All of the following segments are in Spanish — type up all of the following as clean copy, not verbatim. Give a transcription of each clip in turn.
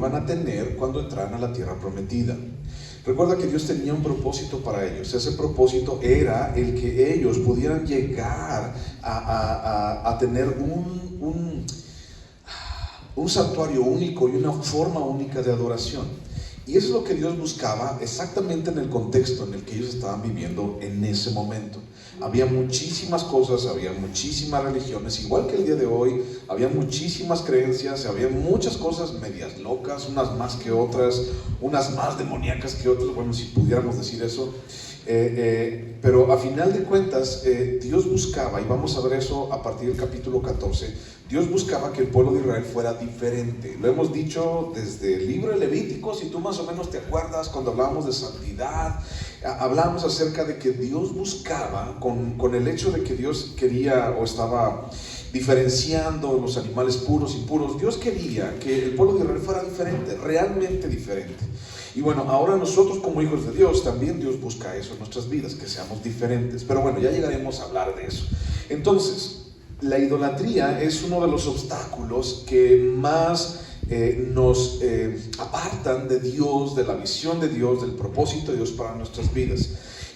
van a tener cuando entraran a la tierra prometida. Recuerda que Dios tenía un propósito para ellos. Ese propósito era el que ellos pudieran llegar a tener un santuario único y una forma única de adoración. Y eso es lo que Dios buscaba exactamente en el contexto en el que ellos estaban viviendo en ese momento. Había muchísimas cosas, había muchísimas religiones, igual que el día de hoy, había muchísimas creencias, había muchas cosas medias locas, unas más que otras, unas más demoníacas que otras, bueno, si pudiéramos decir eso. Pero a final de cuentas, Dios buscaba, y vamos a ver eso a partir del capítulo 14, Dios buscaba que el pueblo de Israel fuera diferente. Lo hemos dicho desde el libro de Levítico, si tú más o menos te acuerdas, cuando hablábamos de santidad, hablábamos acerca de que Dios buscaba, con el hecho de que Dios quería o estaba diferenciando los animales puros y impuros, Dios quería que el pueblo de Israel fuera diferente, realmente diferente. Y bueno, ahora nosotros como hijos de Dios, también Dios busca eso en nuestras vidas, que seamos diferentes. Pero bueno, ya llegaremos a hablar de eso. Entonces, la idolatría es uno de los obstáculos que más nos apartan de Dios, de la visión de Dios, del propósito de Dios para nuestras vidas.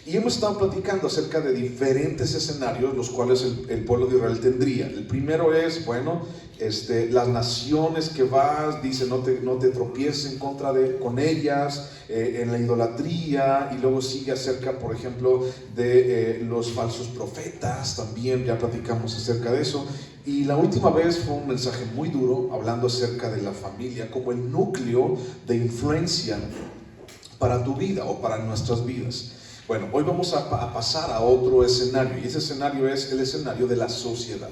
Y hemos estado platicando acerca de diferentes escenarios los cuales el pueblo de Israel tendría. El primero es, bueno, las naciones que vas, dice no te tropieces con ellas, en la idolatría. Y luego sigue acerca, por ejemplo, de los falsos profetas, también ya platicamos acerca de eso. Y la última vez fue un mensaje muy duro, hablando acerca de la familia como el núcleo de influencia para tu vida o para nuestras vidas. Bueno, hoy vamos a pasar a otro escenario, y ese escenario es el escenario de la sociedad.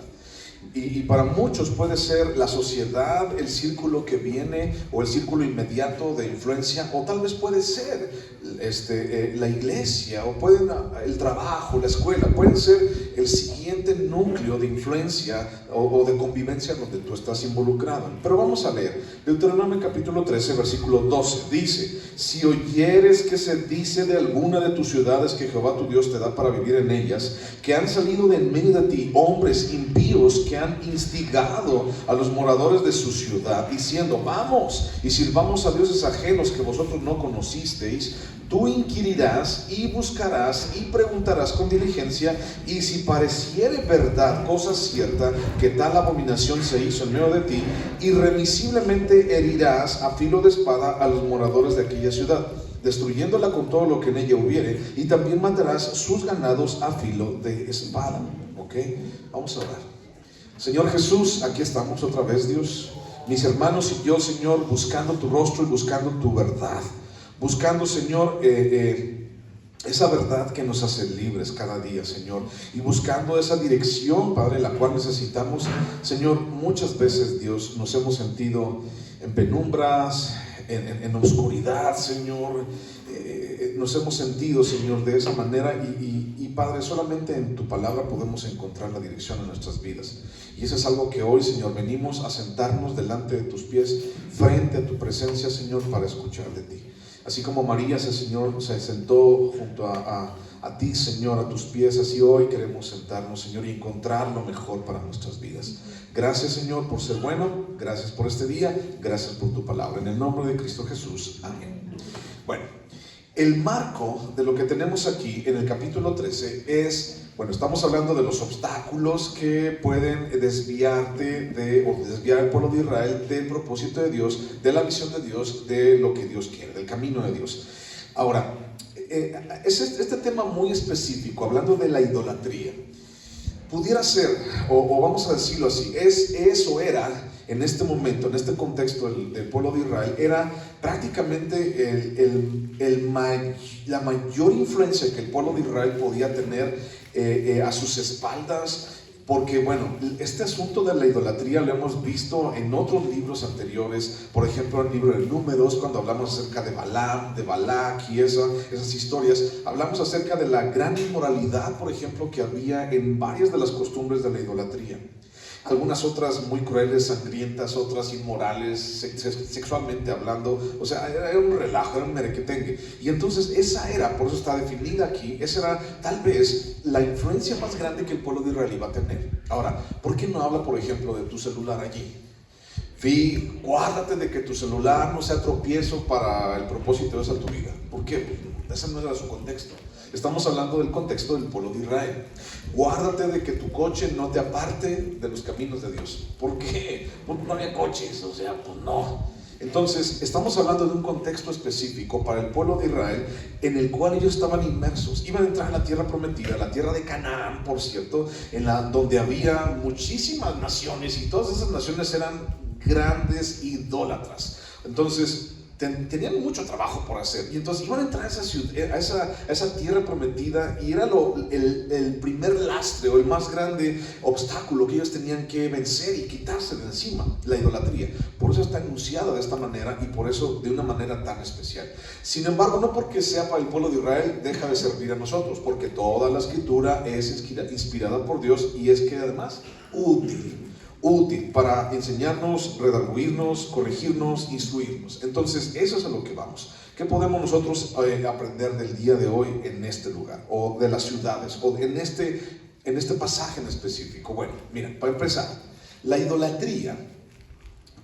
Y para muchos puede ser la sociedad, el círculo que viene o el círculo inmediato de influencia, o tal vez puede ser la iglesia, o el trabajo, la escuela, pueden ser el siguiente núcleo de influencia o de convivencia donde tú estás involucrado. Pero vamos a leer Deuteronomio capítulo 13 versículo 12, dice: si oyeres que se dice de alguna de tus ciudades que Jehová tu Dios te da para vivir en ellas, que han salido de en medio de ti hombres impíos que han instigado a los moradores de su ciudad, diciendo: vamos y sirvamos a dioses ajenos que vosotros no conocisteis, tú inquirirás y buscarás y preguntarás con diligencia, y si pareciere verdad, cosa cierta, que tal abominación se hizo en medio de ti, irremisiblemente herirás a filo de espada a los moradores de aquella ciudad, destruyéndola con todo lo que en ella hubiere, y también matarás sus ganados a filo de espada. ¿Ok? Vamos a orar. Señor Jesús, aquí estamos otra vez, Dios, mis hermanos y yo, Señor, buscando tu rostro y buscando tu verdad, buscando, Señor, esa verdad que nos hace libres cada día, Señor, y buscando esa dirección, Padre, la cual necesitamos. Señor, muchas veces, Dios, nos hemos sentido en penumbras, en oscuridad, Señor, nos hemos sentido, Señor, de esa manera, y Padre, solamente en tu palabra podemos encontrar la dirección en nuestras vidas. Y eso es algo que hoy, Señor, venimos a sentarnos delante de tus pies, frente a tu presencia, Señor, para escuchar de ti. Así como María, Señor, se sentó junto a ti, Señor, a tus pies, así hoy queremos sentarnos, Señor, y encontrar lo mejor para nuestras vidas. Gracias, Señor, por ser bueno, gracias por este día, gracias por tu palabra. En el nombre de Cristo Jesús, amén. Bueno, el marco de lo que tenemos aquí en el capítulo 13 es, bueno, estamos hablando de los obstáculos que pueden desviarte o desviar al pueblo de Israel del propósito de Dios, de la visión de Dios, de lo que Dios quiere, del camino de Dios. Ahora, es este tema muy específico, hablando de la idolatría. Pudiera ser, o vamos a decirlo así, eso era en este momento, en este contexto del pueblo de Israel, era prácticamente la mayor influencia que el pueblo de Israel podía tener a sus espaldas, porque bueno, este asunto de la idolatría lo hemos visto en otros libros anteriores. Por ejemplo, en el libro de Números, cuando hablamos acerca de Balaam, de Balac y esas historias, hablamos acerca de la gran inmoralidad, por ejemplo, que había en varias de las costumbres de la idolatría. Algunas otras muy crueles, sangrientas, otras inmorales, sexualmente hablando. O sea, era un relajo, era un merequetengue. Y entonces esa era, por eso está definida aquí, esa era tal vez la influencia más grande que el pueblo de Israel iba a tener. Ahora, ¿por qué no habla, por ejemplo, de tu celular allí? Guárdate de que tu celular no sea tropiezo para el propósito de Dios en tu vida. ¿Por qué? Ese no era su contexto. Estamos hablando del contexto del pueblo de Israel. Guárdate de que tu coche no te aparte de los caminos de Dios. ¿Por qué? Porque no había coches, o sea, pues no. Entonces, estamos hablando de un contexto específico para el pueblo de Israel, en el cual ellos estaban inmersos. Iban a entrar en la tierra prometida, la tierra de Canaán, por cierto, donde había muchísimas naciones, y todas esas naciones eran grandes idólatras. Entonces, tenían mucho trabajo por hacer, y entonces iban a entrar a esa ciudad, a esa tierra prometida, y era el primer lastre o el más grande obstáculo que ellos tenían que vencer y quitarse de encima, la idolatría. Por eso está enunciada de esta manera, y por eso de una manera tan especial. Sin embargo, no porque sea para el pueblo de Israel deja de servir a nosotros, porque toda la escritura es inspirada por Dios, y es que además útil para enseñarnos, redarguirnos, corregirnos, instruirnos. Entonces, eso es a lo que vamos. ¿Qué podemos nosotros aprender del día de hoy en este lugar, o de las ciudades, o en este pasaje en específico? Bueno, mira, para empezar, la idolatría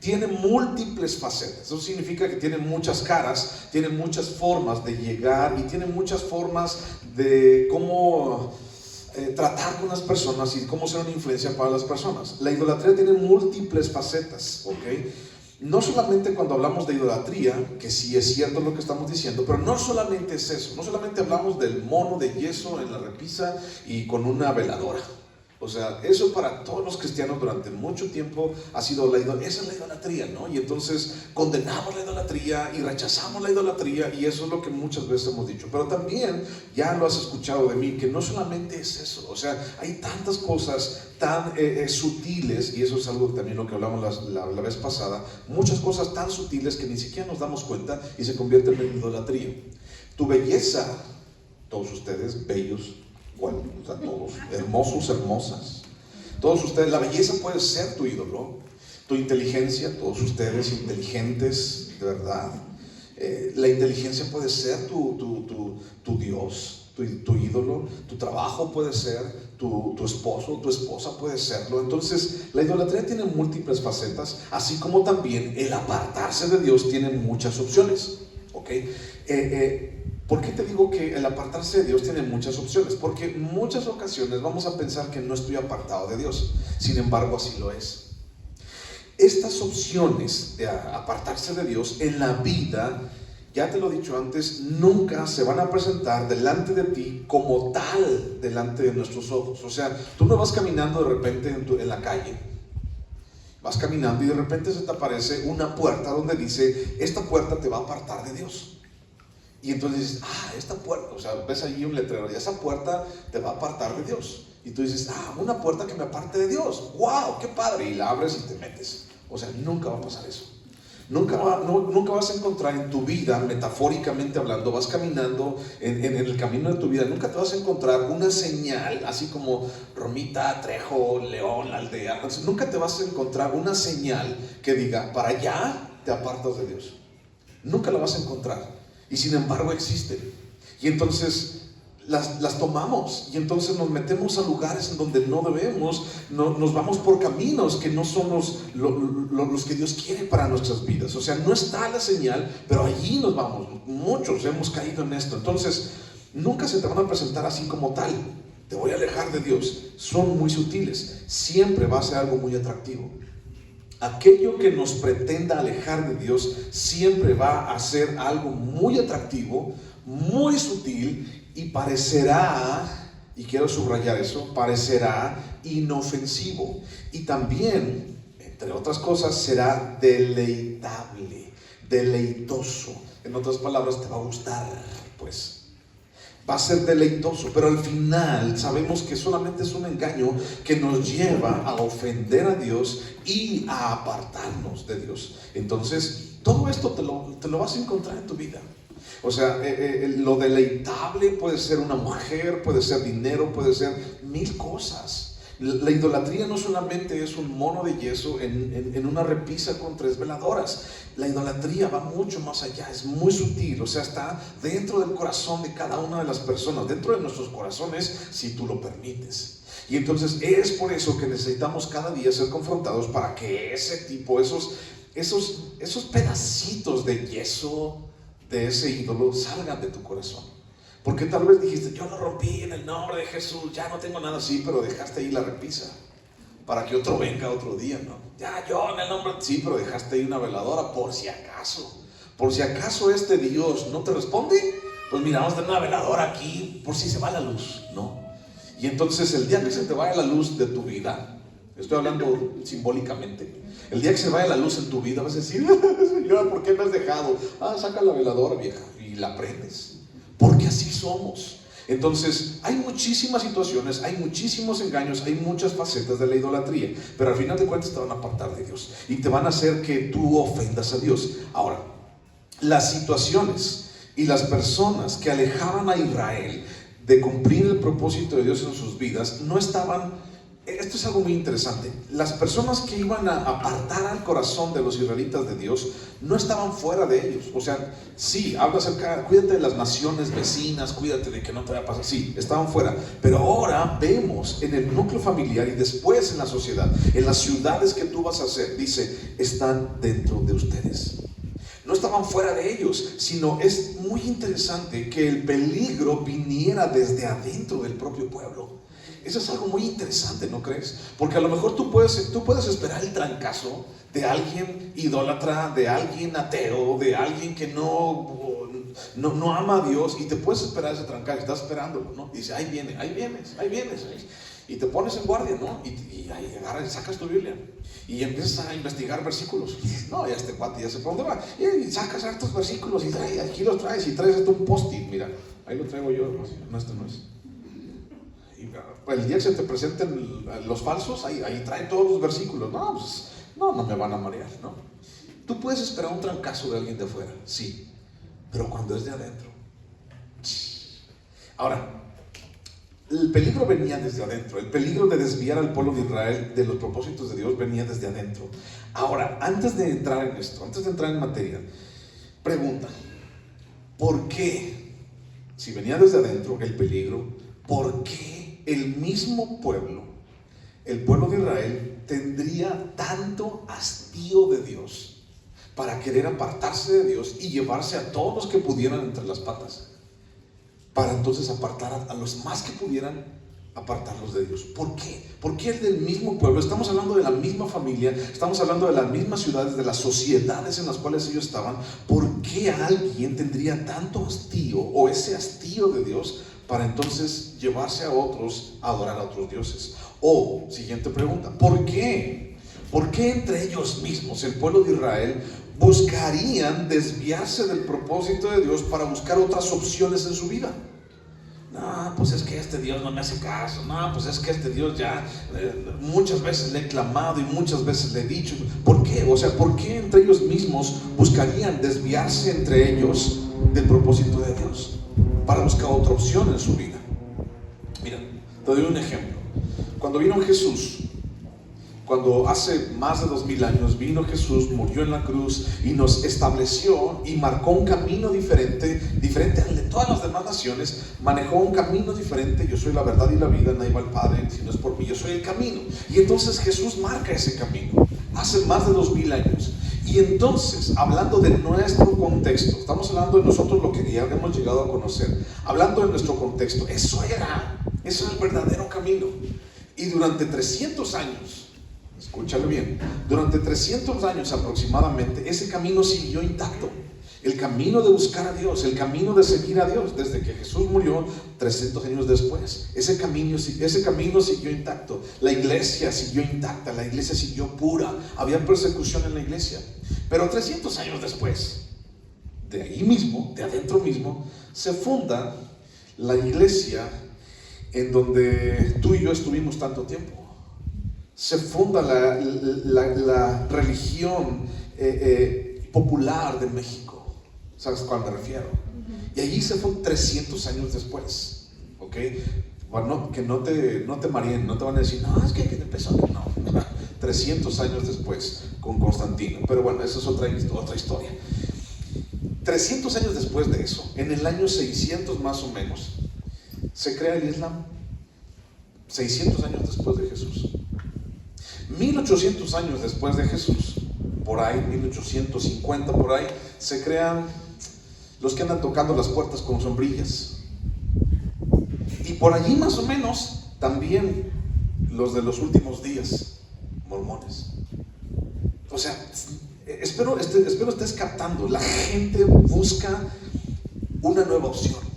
tiene múltiples facetas. Eso significa que tiene muchas caras, tiene muchas formas de llegar, y tiene muchas formas de cómo tratar con las personas y cómo ser una influencia para las personas. La idolatría tiene múltiples facetas, ¿ok? No solamente cuando hablamos de idolatría, que sí es cierto lo que estamos diciendo, pero no solamente es eso. No solamente hablamos del mono de yeso en la repisa y con una veladora. O sea, eso para todos los cristianos durante mucho tiempo ha sido esa es la idolatría, ¿no? Y entonces condenamos la idolatría y rechazamos la idolatría, y eso es lo que muchas veces hemos dicho. Pero también, ya lo has escuchado de mí, que no solamente es eso. O sea, hay tantas cosas tan sutiles, y eso es algo también lo que hablamos la vez pasada, muchas cosas tan sutiles que ni siquiera nos damos cuenta y se convierten en idolatría. Tu belleza, todos ustedes bellos, bueno, o sea, todos hermosos, hermosas, todos ustedes, la belleza puede ser tu ídolo. Tu inteligencia, todos ustedes inteligentes, de verdad, la inteligencia puede ser tu Dios, tu ídolo. Tu trabajo puede ser tu esposo, tu esposa puede serlo. Entonces, la idolatría tiene múltiples facetas, así como también el apartarse de Dios tiene muchas opciones, ¿ok? ¿Por qué te digo que el apartarse de Dios tiene muchas opciones? Porque en muchas ocasiones vamos a pensar que no estoy apartado de Dios, sin embargo así lo es. Estas opciones de apartarse de Dios en la vida, ya te lo he dicho antes, nunca se van a presentar delante de ti como tal, delante de nuestros ojos. O sea, tú no vas caminando de repente en la calle, vas caminando y de repente se te aparece una puerta donde dice, esta puerta te va a apartar de Dios. Y entonces dices, esta puerta, o sea, ves allí un letrero, y esa puerta te va a apartar de Dios. Y tú dices, una puerta que me aparte de Dios, wow, qué padre, y la abres y te metes. O sea, nunca va a pasar eso. Nunca vas a encontrar en tu vida, metafóricamente hablando, vas caminando en el camino de tu vida, nunca te vas a encontrar una señal, así como Romita, Trejo, León, la aldea. Entonces, nunca te vas a encontrar una señal que diga, para allá te apartas de Dios. Nunca la vas a encontrar. Y sin embargo existen. Y entonces las tomamos, y entonces nos metemos a lugares en donde no debemos, nos vamos por caminos que no son los que Dios quiere para nuestras vidas. O sea, no está la señal, pero allí nos vamos. Muchos hemos caído en esto. Entonces, nunca se te van a presentar así como tal, te voy a alejar de Dios. Son muy sutiles. Siempre va a ser algo muy atractivo. Aquello que nos pretenda alejar de Dios siempre va a ser algo muy atractivo, muy sutil, y parecerá, y quiero subrayar eso, parecerá inofensivo. Y también, entre otras cosas, será deleitable, deleitoso. En otras palabras, te va a gustar, pues. Va a ser deleitoso, pero al final sabemos que solamente es un engaño que nos lleva a ofender a Dios y a apartarnos de Dios. Entonces, todo esto te lo vas a encontrar en tu vida. O sea, lo deleitable puede ser una mujer, puede ser dinero, puede ser mil cosas. La idolatría no solamente es un mono de yeso en una repisa con 3 veladoras. La idolatría va mucho más allá, es muy sutil. O sea, está dentro del corazón de cada una de las personas, dentro de nuestros corazones, si tú lo permites. Y entonces es por eso que necesitamos cada día ser confrontados para que ese tipo, esos pedacitos de yeso de ese ídolo salgan de tu corazón. Porque tal vez dijiste, yo lo rompí en el nombre de Jesús, ya no tengo nada así, pero dejaste ahí la repisa para que otro venga otro día, ¿no? Ya yo en el nombre, sí, pero dejaste ahí una veladora por si acaso. Por si acaso este Dios no te responde, pues mira, vamos a tener una veladora aquí por si se va la luz, ¿no? Y entonces el día que se te vaya la luz de tu vida, estoy hablando simbólicamente, el día que se vaya la luz en tu vida vas a decir, Señor, ¿por qué me has dejado? Saca la veladora, vieja, y la prendes, porque así somos. Entonces hay muchísimas situaciones, hay muchísimos engaños, hay muchas facetas de la idolatría, pero al final de cuentas te van a apartar de Dios y te van a hacer que tú ofendas a Dios. Ahora, las situaciones y las personas que alejaban a Israel de cumplir el propósito de Dios en sus vidas no estaban, esto es algo muy interesante, las personas que iban a apartar al corazón de los israelitas de Dios no estaban fuera de ellos. O sea, sí, habla acerca, cuídate de las naciones vecinas, cuídate de que no te vaya a pasar, sí, estaban fuera, pero ahora vemos en el núcleo familiar y después en la sociedad, en las ciudades que tú vas a hacer, dice, están dentro de ustedes. No estaban fuera de ellos, sino es muy interesante que el peligro viniera desde adentro del propio pueblo. Eso es algo muy interesante, ¿no crees? Porque a lo mejor tú puedes esperar el trancazo de alguien idólatra, de alguien ateo, de alguien que no ama a Dios, y te puedes esperar ese trancazo, estás esperándolo, ¿no? Y dice, ahí vienes. Y te pones en guardia, ¿no? Y ahí agarras y sacas tu Biblia y empiezas a investigar versículos. No, ya este cuate ya sé por dónde va. Y sacas hartos versículos y aquí los traes y traes hasta un post-it. Mira, ahí lo traigo yo. No, este no es. Y el día que se te presenten los falsos, ahí traen todos los versículos. No, pues no me van a marear, ¿no? Tú puedes esperar un trancazo de alguien de afuera, sí, pero cuando es de adentro. Ahora, el peligro venía desde adentro. El peligro de desviar al pueblo de Israel de los propósitos de Dios venía desde adentro. Ahora, antes de entrar en esto, antes de entrar en materia, pregunta, ¿por qué? Si venía desde adentro el peligro, ¿por qué el mismo pueblo, el pueblo de Israel, tendría tanto hastío de Dios para querer apartarse de Dios y llevarse a todos los que pudieran entre las patas? Para entonces apartar a los más que pudieran, apartarlos de Dios. ¿Por qué? Porque es del mismo pueblo, estamos hablando de la misma familia, estamos hablando de las mismas ciudades, de las sociedades en las cuales ellos estaban. ¿Por qué alguien tendría tanto hastío o ese hastío de Dios para entonces llevarse a otros a adorar a otros dioses? O, siguiente pregunta, ¿por qué? ¿Por qué entre ellos mismos, el pueblo de Israel, buscarían desviarse del propósito de Dios para buscar otras opciones en su vida? No, pues es que este Dios no me hace caso. No, pues es que este Dios ya muchas veces le he clamado y muchas veces le he dicho. ¿Por qué? O sea, ¿por qué entre ellos mismos buscarían desviarse entre ellos del propósito de Dios para buscar otra opción en su vida? Mira, te doy un ejemplo. Cuando vino Jesús, cuando hace más de 2000 años vino Jesús, murió en la cruz y nos estableció y marcó un camino diferente al de todas las demás naciones, manejó un camino diferente. Yo soy la verdad y la vida, nadie va al Padre si no es por mí, yo soy el camino. Y entonces Jesús marca ese camino hace más de 2000 años. Y entonces, hablando de nuestro contexto, estamos hablando de nosotros, lo que ya hemos llegado a conocer, hablando de nuestro contexto, eso era el verdadero camino. Y durante 300 años, escúchalo bien, durante 300 años aproximadamente, ese camino siguió intacto. El camino de buscar a Dios, el camino de seguir a Dios, desde que Jesús murió 300 años después, ese camino siguió intacto. La iglesia siguió intacta, la iglesia siguió pura. Había persecución en la iglesia, pero 300 años después, de ahí mismo, de adentro mismo, se funda la iglesia en donde tú y yo estuvimos tanto tiempo. Se funda la religión popular de México. ¿Sabes a cuál me refiero? Y allí se fue 300 años después. ¿Ok? Bueno, que no te mareen, no te van a decir, no, es que empezó. No, 300 años después con Constantino. Pero bueno, esa es otra historia. 300 años después de eso, en el año 600 más o menos, se crea el Islam. 600 años después de Jesús. 1800 años después de Jesús, por ahí, 1850 por ahí, se crean los que andan tocando las puertas con sombrillas. Y por allí más o menos también los de los últimos días, mormones. O sea, espero estés captando. La gente busca una nueva opción.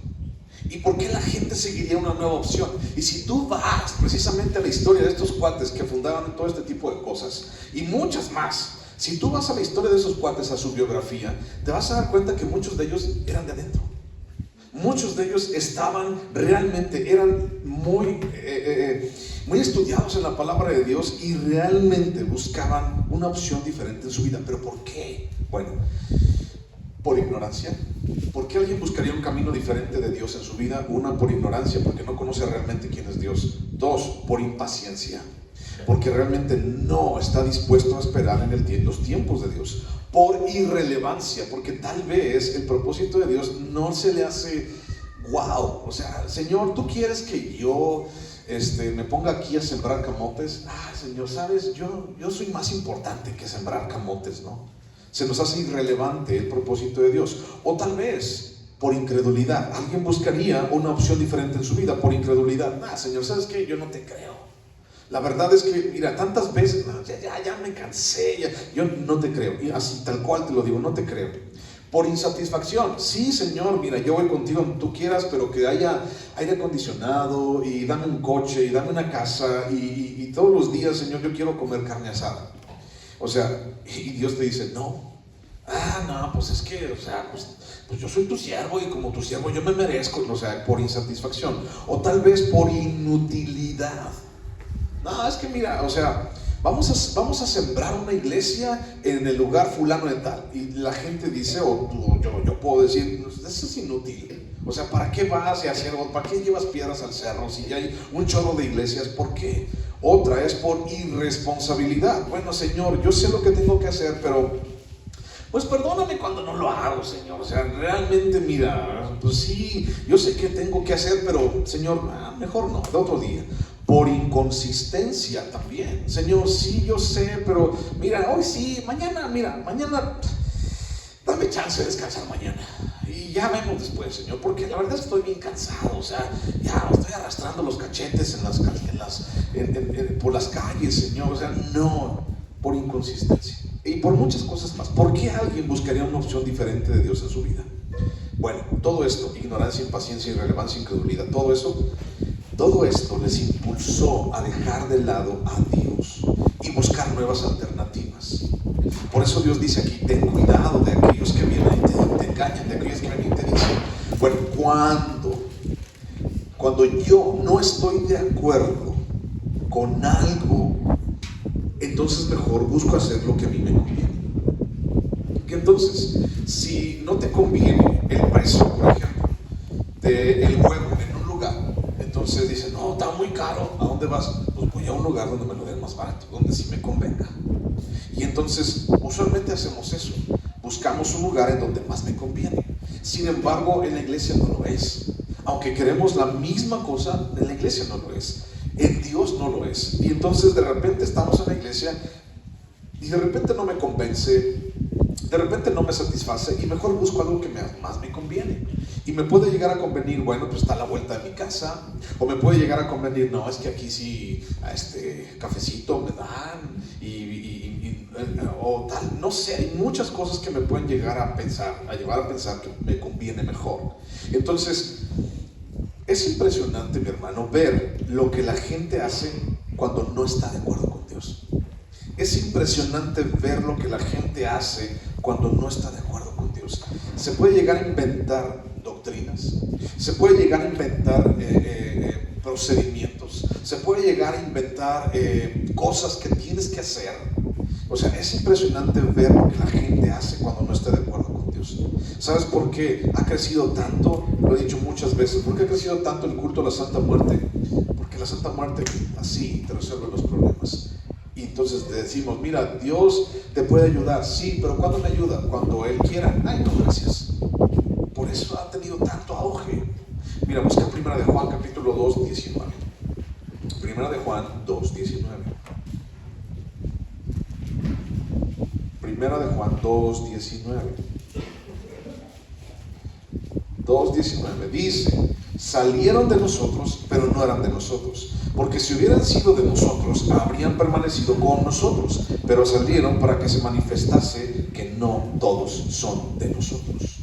¿Y por qué la gente seguiría una nueva opción? Y si tú vas precisamente a la historia de estos cuates que fundaron todo este tipo de cosas y muchas más, si tú vas a la historia de esos cuates, a su biografía, te vas a dar cuenta que muchos de ellos eran de adentro. Muchos de ellos eran muy estudiados en la palabra de Dios y realmente buscaban una opción diferente en su vida. ¿Pero por qué? Bueno, por ignorancia. ¿Por qué alguien buscaría un camino diferente de Dios en su vida? Una, por ignorancia, porque no conoce realmente quién es Dios. Dos, por impaciencia, porque realmente no está dispuesto a esperar en los tiempos de Dios. Por irrelevancia, porque tal vez el propósito de Dios no se le hace wow. O sea, Señor, ¿tú quieres que yo me ponga aquí a sembrar camotes? Señor, sabes, yo soy más importante que sembrar camotes, ¿no? Se nos hace irrelevante el propósito de Dios. O tal vez por incredulidad. Alguien buscaría una opción diferente en su vida por incredulidad. Señor, ¿sabes qué? Yo no te creo. La verdad es que, mira, tantas veces, ya me cansé, yo no te creo. Y así, tal cual te lo digo, no te creo. Por insatisfacción. Sí, Señor, mira, yo voy contigo donde tú quieras, pero que haya aire acondicionado y dame un coche y dame una casa y todos los días, Señor, yo quiero comer carne asada. O sea, y Dios te dice, no, pues es que, pues yo soy tu siervo y como tu siervo yo me merezco, o sea, por insatisfacción. O tal vez por inutilidad. No, es que mira, o sea, vamos a sembrar una iglesia en el lugar fulano de tal. Y la gente dice, yo puedo decir, eso es inútil. O sea, ¿para qué vas a hacer? ¿Para qué llevas piedras al cerro si ya hay un chorro de iglesias? ¿Por qué? Otra es por irresponsabilidad. Bueno, Señor, yo sé lo que tengo que hacer, pero pues perdóname cuando no lo hago, Señor. O sea, realmente, mira, pues sí, yo sé que tengo que hacer, pero Señor, mejor no, de otro día. Por inconsistencia también. Señor, sí, yo sé, pero mira, hoy sí, mañana, dame chance de descansar mañana. Y ya vemos después, Señor, porque la verdad es que estoy bien cansado. O sea, ya estoy arrastrando los cachetes por las calles, Señor. O sea, no, por inconsistencia. Y por muchas cosas más. ¿Por qué alguien buscaría una opción diferente de Dios en su vida? Bueno, todo esto, ignorancia, impaciencia, irrelevancia, incredulidad, todo esto les impulsó a dejar de lado a Dios y buscar nuevas alternativas. Por eso Dios dice aquí, ten cuidado de aquellos que vienen y te engañan, de aquellos que vienen y te dicen, bueno, cuando yo no estoy de acuerdo con algo, entonces mejor busco hacer lo que a mí me conviene. Y entonces, si no te conviene el precio, por ejemplo, del huevo en un lugar, entonces dices, no, está muy caro, ¿a dónde vas? Pues voy a un lugar donde me lo den más barato, donde sí me convenga. Y entonces, usualmente hacemos eso, buscamos un lugar en donde más me conviene. Sin embargo, en la iglesia no lo es. Aunque queremos la misma cosa, en la iglesia no lo es. En Dios no lo es. Y entonces de repente estamos en la iglesia y de repente no me convence, de repente no me satisface y mejor busco algo que más me conviene. Y me puede llegar a convenir, bueno, pues está a la vuelta de mi casa. O me puede llegar a convenir, no, es que aquí sí, a este cafecito me dan o tal, no sé, hay muchas cosas que me pueden llevar a pensar que me conviene mejor. Entonces, es impresionante, mi hermano, ver lo que la gente hace cuando no está de acuerdo con Dios. Es impresionante ver lo que la gente hace cuando no está de acuerdo con Dios. Se puede llegar a inventar doctrinas, se puede llegar a inventar procedimientos, se puede llegar a inventar cosas que tienes que hacer. O sea, es impresionante ver lo que la gente hace cuando no está de acuerdo con Dios. ¿Sabes por qué ha crecido tanto? Lo he dicho muchas veces. ¿Por qué ha crecido tanto el culto a la Santa Muerte? Porque la Santa Muerte así te resuelve los problemas. Y entonces te decimos, mira, Dios te puede ayudar. Sí, pero ¿cuándo me ayuda? Cuando Él quiera. Ay, no, gracias. Por eso ha tenido tanto auge. Mira, busca 1 de Juan capítulo 2, 19. 2:19. 2:19 dice: salieron de nosotros, pero no eran de nosotros, porque si hubieran sido de nosotros, habrían permanecido con nosotros, pero salieron para que se manifestase que no todos son de nosotros.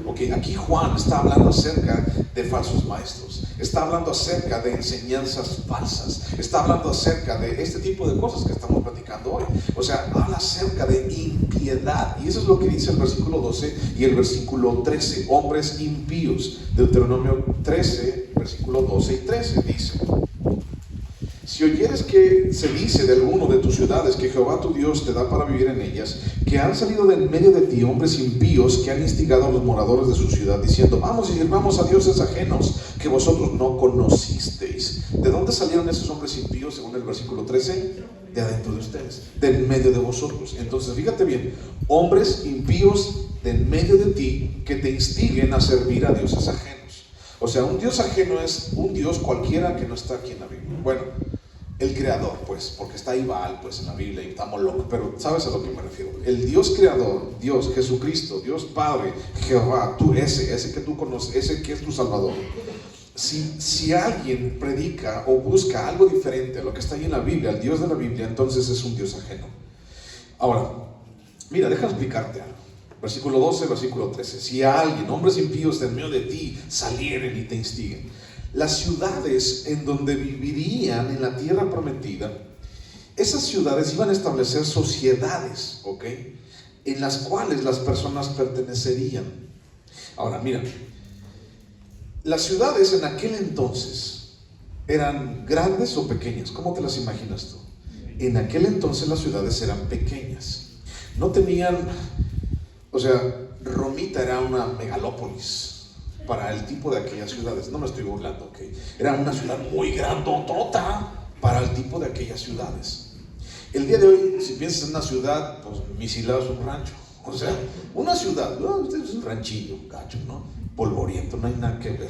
Ok, aquí Juan está hablando acerca de falsos maestros, está hablando acerca de enseñanzas falsas, está hablando acerca de este tipo de cosas que estamos platicando hoy. O sea, habla acerca de impiedad, y eso es lo que dice el versículo 12 y el versículo 13, hombres impíos. Deuteronomio 13, versículo 12 y 13 dice: si oyeres que se dice de alguno de tus ciudades que Jehová tu Dios te da para vivir en ellas, que han salido de en medio de ti hombres impíos que han instigado a los moradores de su ciudad, diciendo: vamos y sirvamos a dioses ajenos que vosotros no conocisteis. ¿De dónde salieron esos hombres impíos según el versículo 13? De adentro de ustedes, de en medio de vosotros. Entonces fíjate bien, hombres impíos de en medio de ti que te instiguen a servir a dioses ajenos. O sea, un dios ajeno es un dios cualquiera que no está aquí en la Biblia. Bueno, el creador, pues, porque está Baal, pues, en la Biblia y está Moloch, pero ¿sabes a lo que me refiero? El Dios creador, Dios, Jesucristo, Dios Padre, Jehová, tú, ese que tú conoces, ese que es tu Salvador. Si alguien predica o busca algo diferente a lo que está ahí en la Biblia, al Dios de la Biblia, entonces es un Dios ajeno. Ahora, mira, déjame explicarte algo. Versículo 12, versículo 13. Si alguien, hombres impíos de en medio de ti, salieren y te instiguen. Las ciudades en donde vivirían en la tierra prometida, esas ciudades iban a establecer sociedades, ¿ok? En las cuales las personas pertenecerían. Ahora, mira, las ciudades en aquel entonces eran grandes o pequeñas. ¿Cómo te las imaginas tú? En aquel entonces las ciudades eran pequeñas. No tenían, o sea, Romita era una megalópolis para el tipo de aquellas ciudades. No me estoy burlando, ¿ok? Era una ciudad muy grandotota para el tipo de aquellas ciudades. El día de hoy, si piensas en una ciudad, pues Misilao es un rancho. O sea, una ciudad, es un ranchillo, gacho, ¿no? Polvoriento, no hay nada que ver.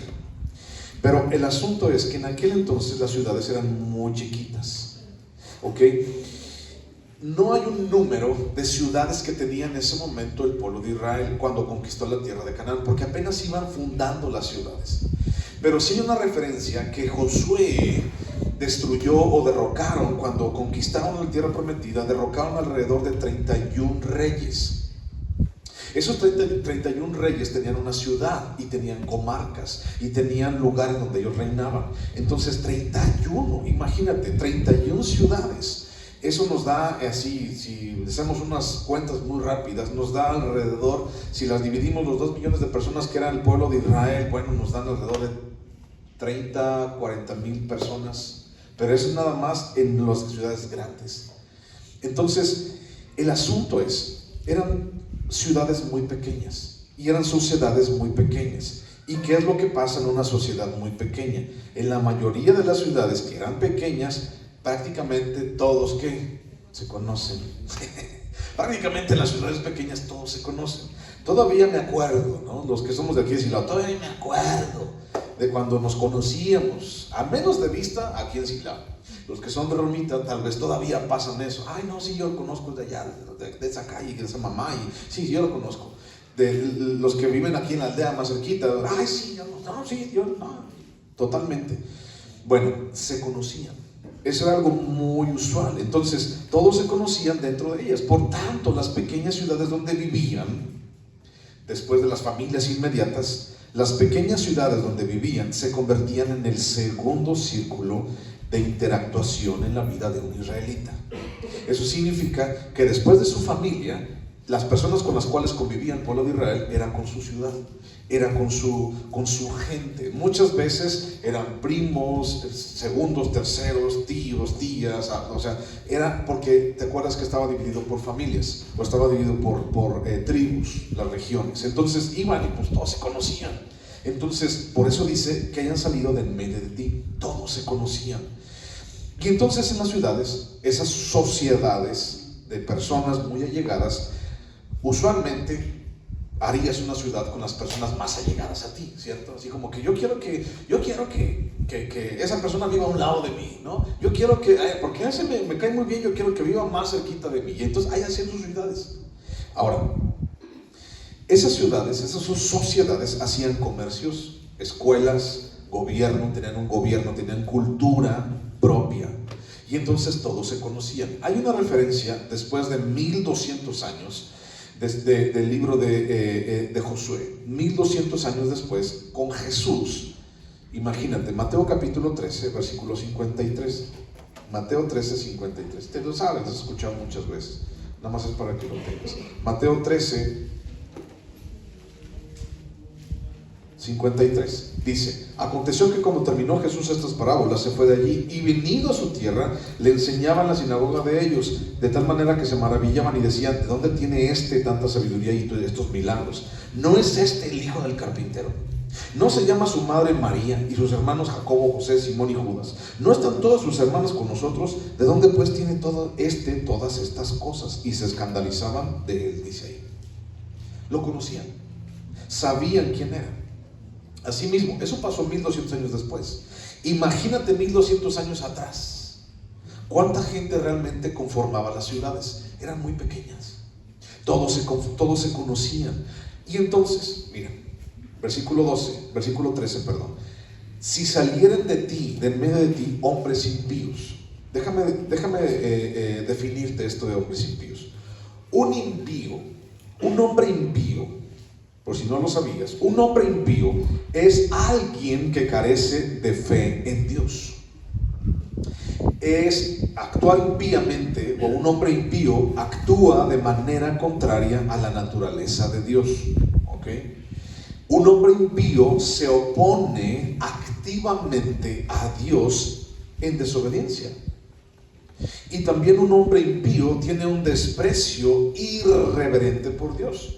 Pero el asunto es que en aquel entonces las ciudades eran muy chiquitas, ¿ok? No hay un número de ciudades que tenía en ese momento el pueblo de Israel cuando conquistó la tierra de Canaán, porque apenas iban fundando las ciudades. Pero sí hay una referencia que Josué destruyó o derrocaron cuando conquistaron la tierra prometida, derrocaron alrededor de 31 reyes. Esos 31 reyes tenían una ciudad y tenían comarcas y tenían lugares donde ellos reinaban. Entonces 31, imagínate, 31 ciudades. Eso nos da, así, si hacemos unas cuentas muy rápidas, nos da alrededor, si las dividimos los 2 millones de personas que eran el pueblo de Israel, bueno, nos dan alrededor de 30, 40 mil personas, pero eso es nada más en las ciudades grandes. Entonces, el asunto es, eran ciudades muy pequeñas y eran sociedades muy pequeñas. ¿Y qué es lo que pasa en una sociedad muy pequeña? En la mayoría de las ciudades que eran pequeñas, prácticamente todos que se conocen. Prácticamente en las ciudades pequeñas todos se conocen. Todavía me acuerdo, ¿no? Los que somos de aquí de Silao, todavía me acuerdo de cuando nos conocíamos, a menos de vista, aquí en Silao. Los que son de Romita tal vez todavía pasan eso. Ay, no, sí, yo lo conozco de allá, de esa calle, de esa mamá, y sí, yo lo conozco. De los que viven aquí en la aldea más cerquita, ay, sí, yo no, sí, yo no. Totalmente. Bueno, se conocían. Eso era algo muy usual. Entonces, todos se conocían dentro de ellas. Por tanto, las pequeñas ciudades donde vivían, después de las familias inmediatas, las pequeñas ciudades donde vivían se convertían en el segundo círculo de interactuación en la vida de un israelita. Eso significa que después de su familia, las personas con las cuales convivía el pueblo de Israel eran con su ciudad, eran con su gente. Muchas veces eran primos, segundos, terceros, tíos, tías, o sea, era porque te acuerdas que estaba dividido por familias, o estaba dividido por tribus, las regiones. Entonces iban y pues todos se conocían. Entonces, por eso dice que hayan salido de en medio de ti, todos se conocían. Y entonces en las ciudades, esas sociedades de personas muy allegadas, usualmente harías una ciudad con las personas más allegadas a ti, ¿cierto? Así como que yo quiero que esa persona viva a un lado de mí, ¿no? Yo quiero que, porque ese me cae muy bien, yo quiero que viva más cerquita de mí. Y entonces ahí hacían sus ciudades. Ahora, Esas ciudades, esas sociedades hacían comercios, escuelas, gobierno, tenían un gobierno, tenían cultura propia. Y entonces todos se conocían. Hay una referencia después de 1200 años del libro de Josué, 1200 años después, con Jesús. Imagínate, Mateo capítulo 13, versículo 53. Mateo 13, 53. Te lo sabes, lo has escuchado muchas veces. Nada más es para que lo tengas. Mateo 13, 53. Dice: aconteció que cuando terminó Jesús estas parábolas, se fue de allí, y venido a su tierra, le enseñaba en la sinagoga de ellos, de tal manera que se maravillaban y decían: ¿de dónde tiene tanta sabiduría y estos milagros? ¿No es este el hijo del carpintero? ¿No se llama su madre María y sus hermanos Jacobo, José, Simón y Judas? ¿No están todas sus hermanas con nosotros? ¿De dónde pues tiene todas estas cosas? Y se escandalizaban de él, dice ahí. Lo conocían, sabían quién era. Asimismo, eso pasó 1200 años después. Imagínate 1200 años atrás. ¿Cuánta gente realmente conformaba las ciudades? Eran muy pequeñas. Todos se conocían. Y entonces, mira, versículo 13, perdón. Si salieran de ti, de en medio de ti, hombres impíos. Déjame definirte esto de hombres impíos. Un impío, un hombre impío, por si no lo sabías, un hombre impío es alguien que carece de fe en Dios. Es actuar impíamente, o un hombre impío actúa de manera contraria a la naturaleza de Dios. ¿Ok? Un hombre impío se opone activamente a Dios en desobediencia. Y también un hombre impío tiene un desprecio irreverente por Dios.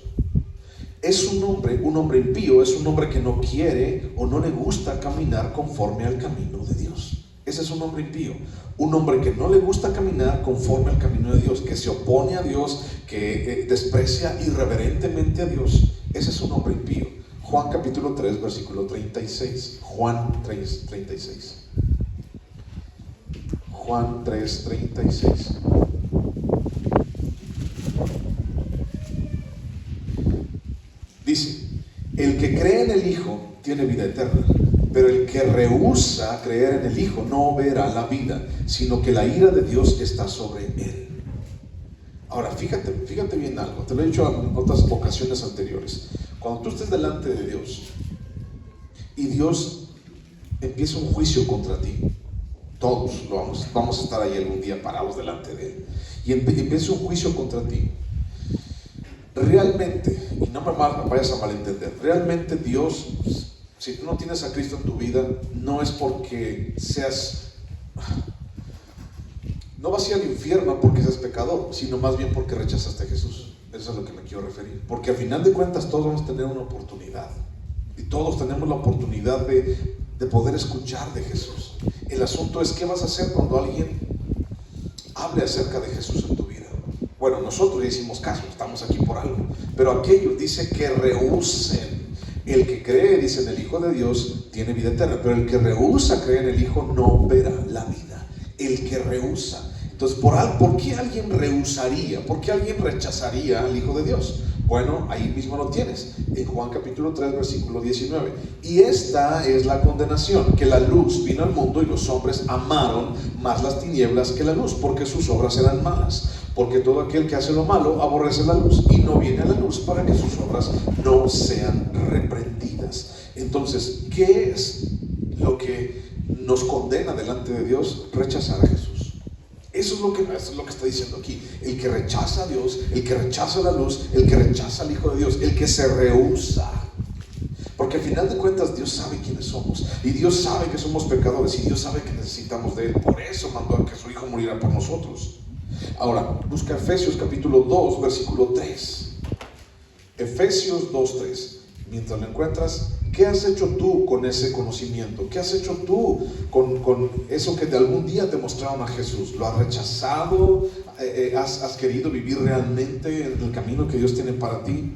Un hombre impío es un hombre que no quiere o no le gusta caminar conforme al camino de Dios. Ese es un hombre impío. Un hombre que no le gusta caminar conforme al camino de Dios, que se opone a Dios, que desprecia irreverentemente a Dios. Ese es un hombre impío. Juan capítulo 3, versículo 36. Juan 3, 36. Juan 3, 36. Dice: el que cree en el Hijo tiene vida eterna, pero el que rehúsa creer en el Hijo no verá la vida, sino que la ira de Dios está sobre él. Ahora, fíjate bien algo. Te lo he dicho en otras ocasiones anteriores. Cuando tú estés delante de Dios y Dios empieza un juicio contra ti, todos vamos a estar ahí algún día parados delante de Él, y empieza un juicio contra ti. Realmente, y no me vayas a malentender, realmente Dios, si tú no tienes a Cristo en tu vida, no es porque no vas a ir al infierno porque seas pecador, sino más bien porque rechazaste a Jesús. Eso es a lo que me quiero referir. Porque al final de cuentas todos vamos a tener una oportunidad, y todos tenemos la oportunidad de poder escuchar de Jesús. El asunto es: ¿qué vas a hacer cuando alguien hable acerca de Jesús en tu vida? Bueno, nosotros ya hicimos caso, estamos aquí por algo. Pero aquellos dice que rehúsen. El que cree, dice, en el Hijo de Dios tiene vida eterna, pero el que rehúsa creer en el Hijo no verá la vida. El que rehúsa. Entonces, ¿por qué alguien rehusaría? ¿Por qué alguien rechazaría al Hijo de Dios? Bueno, ahí mismo lo tienes, en Juan capítulo 3, versículo 19. Y esta es la condenación, que la luz vino al mundo y los hombres amaron más las tinieblas que la luz, porque sus obras eran malas. Porque todo aquel que hace lo malo aborrece la luz y no viene a la luz para que sus obras no sean reprendidas. Entonces, ¿qué es lo que nos condena delante de Dios? Rechazar a Jesús. Eso es lo que está diciendo aquí. El que rechaza a Dios, el que rechaza la luz, el que rechaza al Hijo de Dios, el que se rehúsa. Porque al final de cuentas Dios sabe quiénes somos, y Dios sabe que somos pecadores, y Dios sabe que necesitamos de Él. Por eso mandó a que su Hijo muriera por nosotros. Ahora, busca Efesios capítulo 2, versículo 3. Efesios 2, 3. Mientras lo encuentras, ¿qué has hecho tú con ese conocimiento? ¿Qué has hecho tú con eso que de algún día te mostraron a Jesús? ¿Lo has rechazado? ¿Has querido vivir realmente en el camino que Dios tiene para ti?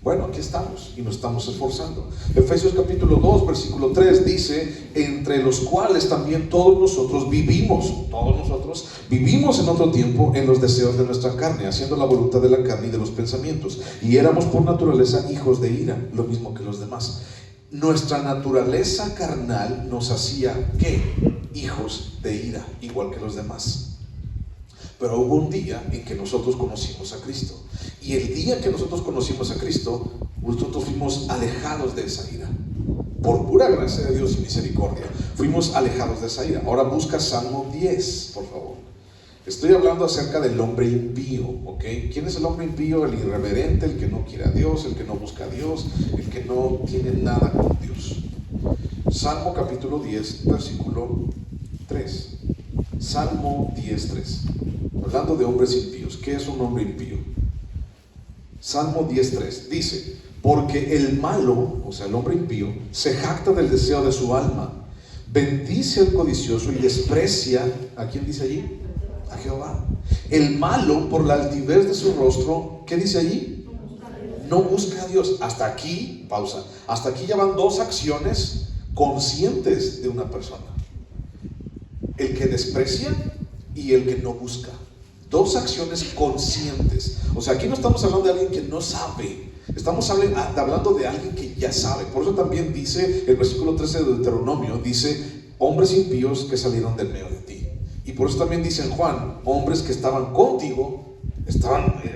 Bueno, aquí estamos y nos estamos esforzando. Efesios capítulo 2, versículo 3 dice: entre los cuales también todos nosotros vivimos en otro tiempo en los deseos de nuestra carne, haciendo la voluntad de la carne y de los pensamientos, y éramos por naturaleza hijos de ira, lo mismo que los demás. Nuestra naturaleza carnal nos hacía, ¿qué? Hijos de ira, igual que los demás. Pero hubo un día en que nosotros conocimos a Cristo. Y el día que nosotros conocimos a Cristo, nosotros fuimos alejados de esa ira. Por pura gracia de Dios y misericordia, fuimos alejados de esa ira. Ahora busca Salmo 10, por favor. Estoy hablando acerca del hombre impío, ¿ok? ¿Quién es el hombre impío? El irreverente, el que no quiere a Dios, el que no busca a Dios, el que no tiene nada con Dios. Salmo capítulo 10, versículo 3. Salmo 10, 3. Hablando de hombres impíos. ¿Qué es un hombre impío? Salmo 10:3 dice: porque el malo, o sea el hombre impío, se jacta del deseo de su alma, bendice al codicioso y desprecia, ¿a quién dice allí? A Jehová. El malo, por la altivez de su rostro, ¿qué dice allí? No busca a Dios. Hasta aquí, pausa, hasta aquí ya van dos acciones conscientes de una persona: el que desprecia y el que no busca. Dos acciones conscientes. O sea, aquí no estamos hablando de alguien que no sabe, estamos hablando de alguien que ya sabe. Por eso también dice el versículo 13 de Deuteronomio, dice: hombres impíos que salieron del medio de ti. Y por eso también dice en Juan: hombres que estaban contigo,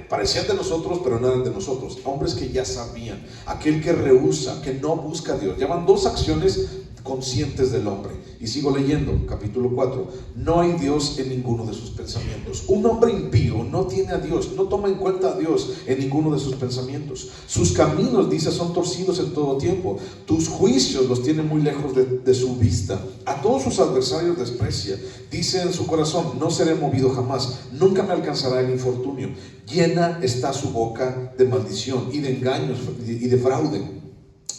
parecían de nosotros, pero no eran de nosotros. Hombres que ya sabían. Aquel que rehúsa, que no busca a Dios. Ya van dos acciones conscientes del hombre. Y sigo leyendo, capítulo 4. No hay Dios en ninguno de sus pensamientos. Un hombre impío no tiene a Dios, no toma en cuenta a Dios en ninguno de sus pensamientos. Sus caminos, dice, son torcidos en todo tiempo. Tus juicios los tiene muy lejos de su vista. A todos sus adversarios desprecia. Dice en su corazón: no seré movido jamás, nunca me alcanzará el infortunio. Llena está su boca de maldición y de engaños y de fraude.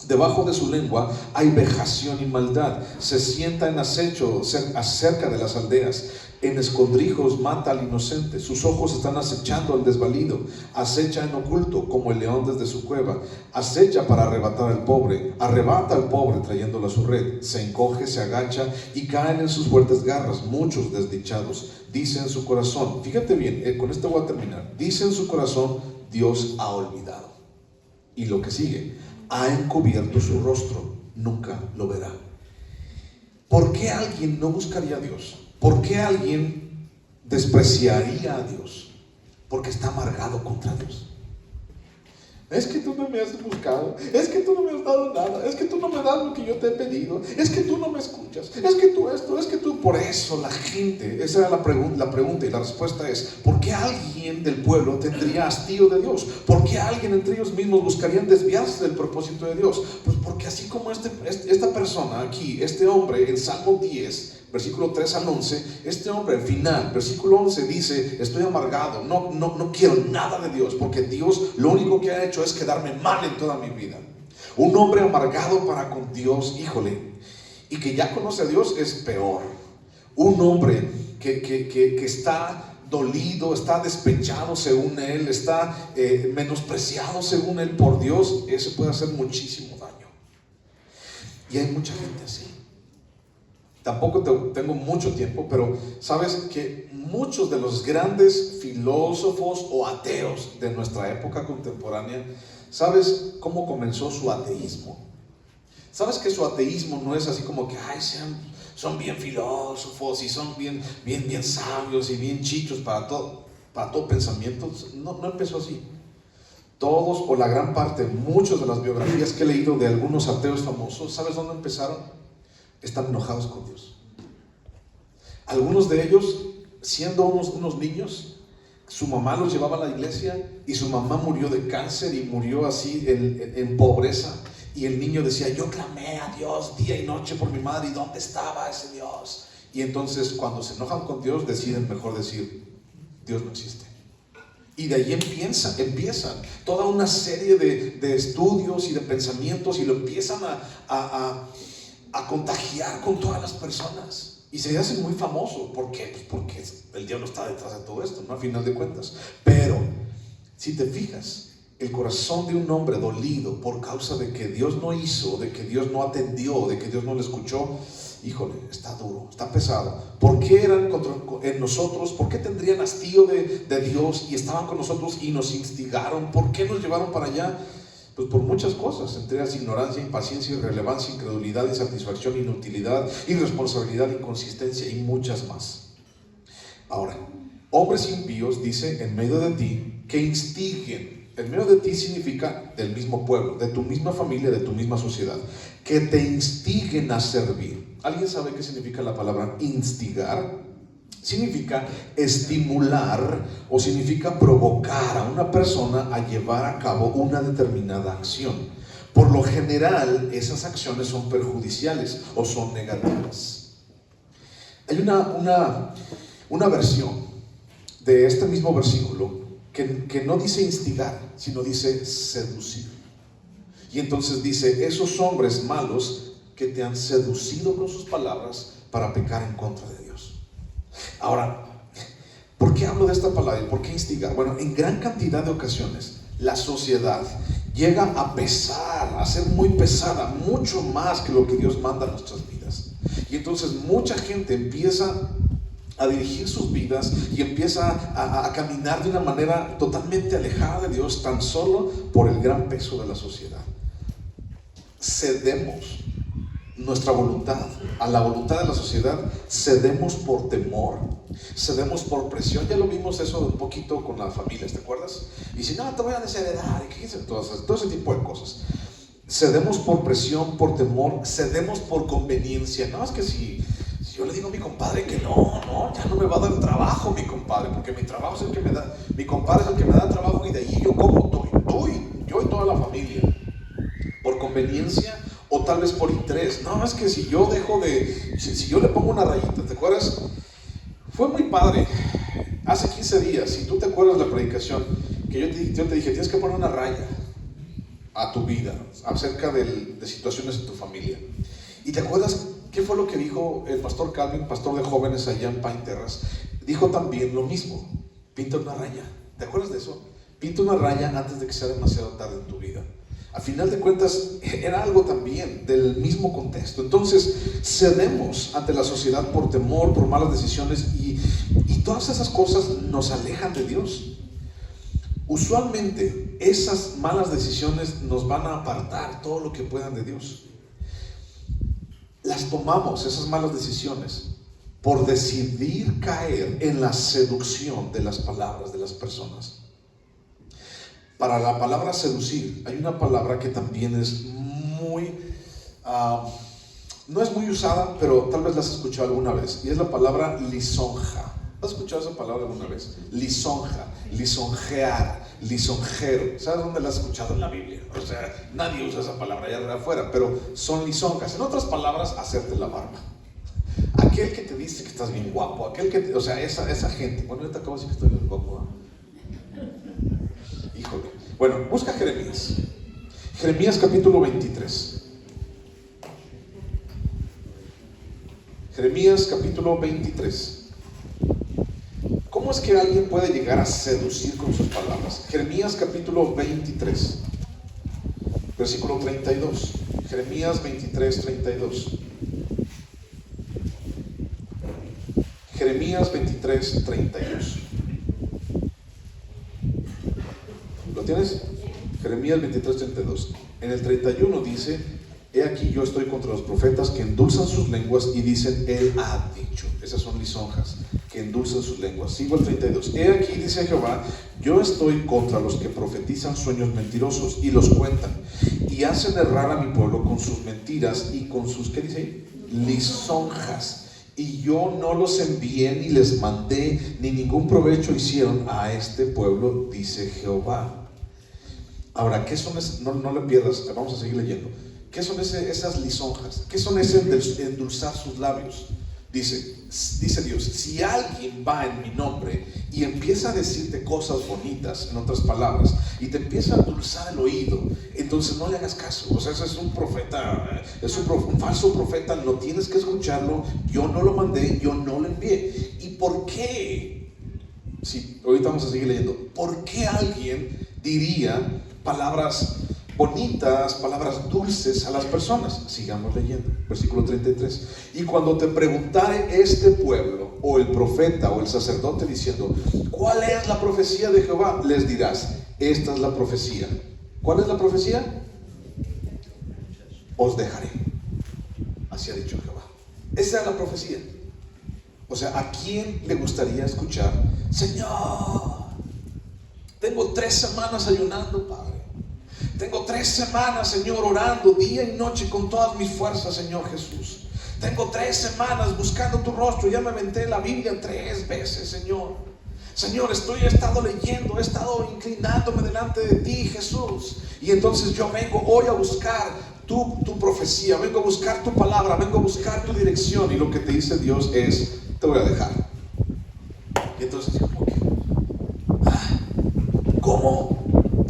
Debajo de su lengua hay vejación y maldad. Se sienta en acecho cerca de las aldeas. En escondrijos mata al inocente. Sus ojos están acechando al desvalido. Acecha en oculto como el león desde su cueva. Acecha para arrebatar al pobre. Arrebata al pobre trayéndolo a su red. Se encoge, se agacha y caen en sus fuertes garras muchos desdichados. Dice en su corazón, fíjate bien, con esto voy a terminar. Dice en su corazón: Dios ha olvidado. Y lo que sigue: ha encubierto su rostro, nunca lo verá. ¿Por qué alguien no buscaría a Dios? ¿Por qué alguien despreciaría a Dios? Porque está amargado contra Dios. Es que tú no me has buscado, es que tú no me has dado nada, es que tú no me das lo que yo te he pedido, es que tú no me escuchas, es que tú esto, es que tú... Por eso la gente, esa era la pregunta y la respuesta es: ¿por qué alguien del pueblo tendría hastío de Dios? ¿Por qué alguien entre ellos mismos buscarían desviarse del propósito de Dios? Pues porque así como esta persona aquí, este hombre en Salmo 10, versículo 3 al 11, este hombre al final, versículo 11 dice: estoy amargado, no quiero nada de Dios, porque Dios lo único que ha hecho es quedarme mal en toda mi vida. Un hombre amargado para con Dios, híjole, y que ya conoce a Dios es peor. Un hombre que está dolido, está despechado según él, está menospreciado según él por Dios, ese puede hacer muchísimo daño. Y hay mucha gente así. Tampoco tengo mucho tiempo, pero sabes que muchos de los grandes filósofos o ateos de nuestra época contemporánea, ¿sabes cómo comenzó su ateísmo? ¿Sabes que su ateísmo no es así como que son bien filósofos y son bien sabios y bien chichos para todo pensamiento? No empezó así. Todos o la gran parte, muchas de las biografías que he leído de algunos ateos famosos, ¿sabes dónde empezaron? Están enojados con Dios. Algunos de ellos, siendo unos niños, su mamá los llevaba a la iglesia y su mamá murió de cáncer y murió así en pobreza. Y el niño decía: yo clamé a Dios día y noche por mi madre, ¿y dónde estaba ese Dios? Y entonces cuando se enojan con Dios, deciden mejor decir: Dios no existe. Y de ahí empiezan toda una serie de estudios y de pensamientos, y lo empiezan a contagiar con todas las personas, y se hacen muy famosos. ¿Por qué? Pues porque el diablo está detrás de todo esto, ¿no? A final de cuentas. Pero si te fijas, el corazón de un hombre dolido por causa de que Dios no hizo, de que Dios no atendió, de que Dios no le escuchó, híjole, está duro, está pesado. ¿Por qué eran en nosotros? ¿Por qué tendrían hastío de Dios y estaban con nosotros y nos instigaron? ¿Por qué nos llevaron para allá? Pues por muchas cosas, entre ellas ignorancia, impaciencia, irrelevancia, incredulidad, insatisfacción, inutilidad, irresponsabilidad, inconsistencia y muchas más. Ahora, hombres impíos, dice, en medio de ti, que instiguen. En medio de ti significa del mismo pueblo, de tu misma familia, de tu misma sociedad, que te instiguen a servir. ¿Alguien sabe qué significa la palabra instigar? Significa estimular o significa provocar a una persona a llevar a cabo una determinada acción. Por lo general, esas acciones son perjudiciales o son negativas. Hay una versión de este mismo versículo que no dice instigar, sino dice seducir. Y entonces dice, esos hombres malos que te han seducido con sus palabras para pecar en contra de Dios. Ahora, ¿por qué hablo de esta palabra y por qué instigar? Bueno, en gran cantidad de ocasiones la sociedad llega a pesar, a ser muy pesada, mucho más que lo que Dios manda a nuestras vidas. Y entonces mucha gente empieza a dirigir sus vidas y empieza a caminar de una manera totalmente alejada de Dios, tan solo por el gran peso de la sociedad. Cedemos nuestra voluntad a la voluntad de la sociedad, cedemos por temor, cedemos por presión. Ya lo vimos eso un poquito con las familias, ¿te acuerdas? Y si no, te voy a desheredar, todo ese tipo de cosas. Cedemos por presión, por temor, cedemos por conveniencia. No, es que si yo le digo a mi compadre que no, ya no me va a dar trabajo mi compadre, porque mi trabajo es el que me da, mi compadre es el que me da trabajo y de ahí yo como yo y toda la familia. Por conveniencia o tal vez por interés. No, es que si yo si yo le pongo una rayita, ¿te acuerdas? Fue muy padre. Hace 15 días, si tú te acuerdas de la predicación, que yo te dije, tienes que poner una raya a tu vida acerca de situaciones en tu familia. ¿Y te acuerdas qué fue lo que dijo el pastor Calvin, pastor de jóvenes allá en Pine Terrace? Dijo también lo mismo, pinta una raya. ¿Te acuerdas de eso? Pinta una raya antes de que sea demasiado tarde en tu vida. A final de cuentas, era algo también del mismo contexto. Entonces, cedemos ante la sociedad por temor, por malas decisiones y todas esas cosas nos alejan de Dios. Usualmente, esas malas decisiones nos van a apartar todo lo que puedan de Dios. Las tomamos, esas malas decisiones, por decidir caer en la seducción de las palabras de las personas. Para la palabra seducir hay una palabra que también es no es muy usada, pero tal vez la has escuchado alguna vez, y es la palabra lisonja. ¿Has escuchado esa palabra alguna vez? Lisonja, lisonjear, lisonjero. ¿Sabes dónde la has escuchado? En la Biblia. O sea, nadie usa esa palabra allá afuera, pero son lisonjas. En otras palabras, hacerte la barba. Aquel que te dice que estás bien guapo, o sea, esa gente. Bueno, yo te acabo de decir que estoy bien guapo, Híjole. Bueno, busca Jeremías. Jeremías capítulo 23. Jeremías capítulo 23. ¿Cómo es que alguien puede llegar a seducir con sus palabras? Jeremías capítulo 23, versículo 32. Jeremías 23, 32. Jeremías 23, 32. ¿Lo tienes? Jeremías 23, 32. En el 31 dice: he aquí yo estoy contra los profetas que endulzan sus lenguas y dicen, él ha dicho. Esas son lisonjas, que endulzan sus lenguas. Sigo el 32. He aquí, dice Jehová, yo estoy contra los que profetizan sueños mentirosos y los cuentan, y hacen errar a mi pueblo con sus mentiras y con sus, ¿qué dice ahí? Lisonjas. Y yo no los envié ni les mandé, ni ningún provecho hicieron a este pueblo, dice Jehová. Ahora, ¿qué son esas? No le pierdas, vamos a seguir leyendo. ¿Qué son esas lisonjas? ¿Qué son ese endulzar sus labios? Dice Dios, si alguien va en mi nombre y empieza a decirte cosas bonitas, en otras palabras, y te empieza a endulzar el oído, entonces no le hagas caso. O sea, ese es un profeta, un falso profeta, no tienes que escucharlo. Yo no lo mandé, yo no lo envié. ¿Y por qué? Sí, ahorita vamos a seguir leyendo. ¿Por qué alguien diría palabras bonitas, palabras dulces a las personas. Sigamos leyendo, versículo 33. Y cuando te preguntare este pueblo, o el profeta, o el sacerdote, diciendo: ¿cuál es la profecía de Jehová?, les dirás: esta es la profecía. ¿Cuál es la profecía? Os dejaré. Así ha dicho Jehová. Esa es la profecía. O sea, ¿a quién le gustaría escuchar: Señor, tengo 3 semanas ayunando, Padre? Tengo 3 semanas, Señor, orando día y noche con todas mis fuerzas, Señor Jesús. Tengo 3 semanas buscando tu rostro. Ya me aventé la Biblia 3 veces, Señor. Señor, he estado leyendo, he estado inclinándome delante de ti, Jesús. Y entonces yo vengo hoy a buscar tu profecía, vengo a buscar tu palabra, vengo a buscar tu dirección. Y lo que te dice Dios es: te voy a dejar. Y entonces, ¿cómo?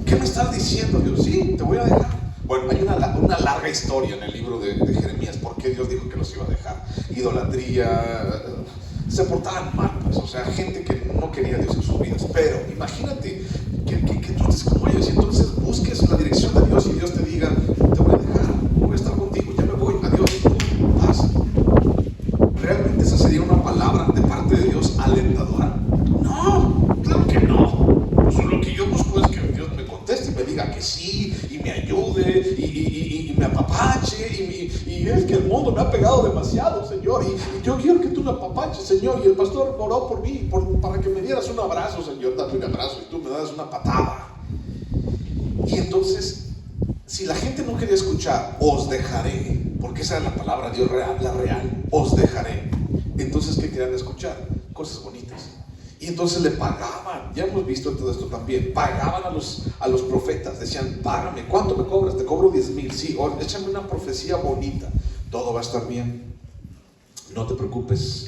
¿Qué me estás diciendo, Dios? Sí, te voy a dejar. Bueno, hay una larga historia en el libro de Jeremías. ¿Por qué Dios dijo que los iba a dejar? Idolatría, se portaban mal, pues, o sea, gente que no quería a Dios en sus vidas. Pero imagínate que tú estés como ellos y entonces busques la dirección de Dios y Dios te diga: te voy a dejar, voy a estar contigo, ya me voy, adiós, paz. ¿Realmente esa sería una palabra de parte de Dios alentadora? No, claro que no. Lo que yo busco es que Dios me conteste y me diga que sí, y me ayude, y me apapache, y es que el mundo me ha pegado demasiado, Señor, y yo quiero que tú me apapaches, Señor. Y el pastor oró por mí, para que me dieras un abrazo, Señor. Dame un abrazo y tú me das una patada. Y entonces, si la gente no quería escuchar: os dejaré, porque esa es la palabra de Dios real, la real, os dejaré, entonces, ¿qué querían escuchar? Cosas bonitas. Y entonces le pagaban. Ya hemos visto todo esto también. Pagaban a los profetas. Decían: págame, ¿cuánto me cobras? Te cobro 10,000. Sí, échame una profecía bonita. Todo va a estar bien, no te preocupes.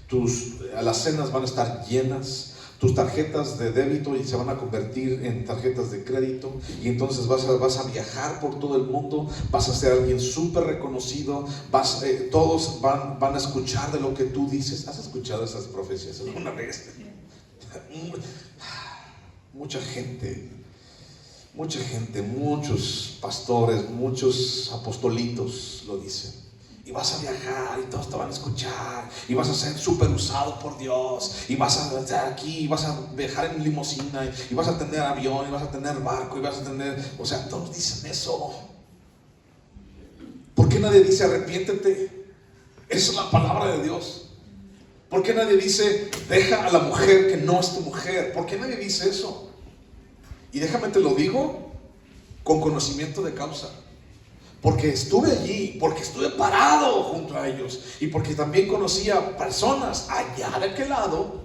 Tus alacenas van a estar llenas. Tus tarjetas de débito y se van a convertir en tarjetas de crédito. Y entonces vas a viajar por todo el mundo. Vas a ser alguien súper reconocido. Todos van a escuchar de lo que tú dices. ¿Has escuchado esas profecías alguna vez? Mucha gente, muchos pastores, muchos apostolitos lo dicen. Y vas a viajar y todos te van a escuchar, y vas a ser súper usado por Dios, y vas a estar aquí, y vas a viajar en limusina, y vas a tener avión, y vas a tener barco, y vas a tener... O sea, todos dicen eso. ¿Por qué nadie dice: arrepiéntete? Esa es la palabra de Dios. ¿Por qué nadie dice: deja a la mujer que no es tu mujer? ¿Por qué nadie dice eso? Y déjame te lo digo con conocimiento de causa, porque estuve allí, porque estuve parado junto a ellos, y porque también conocía personas allá de aquel lado,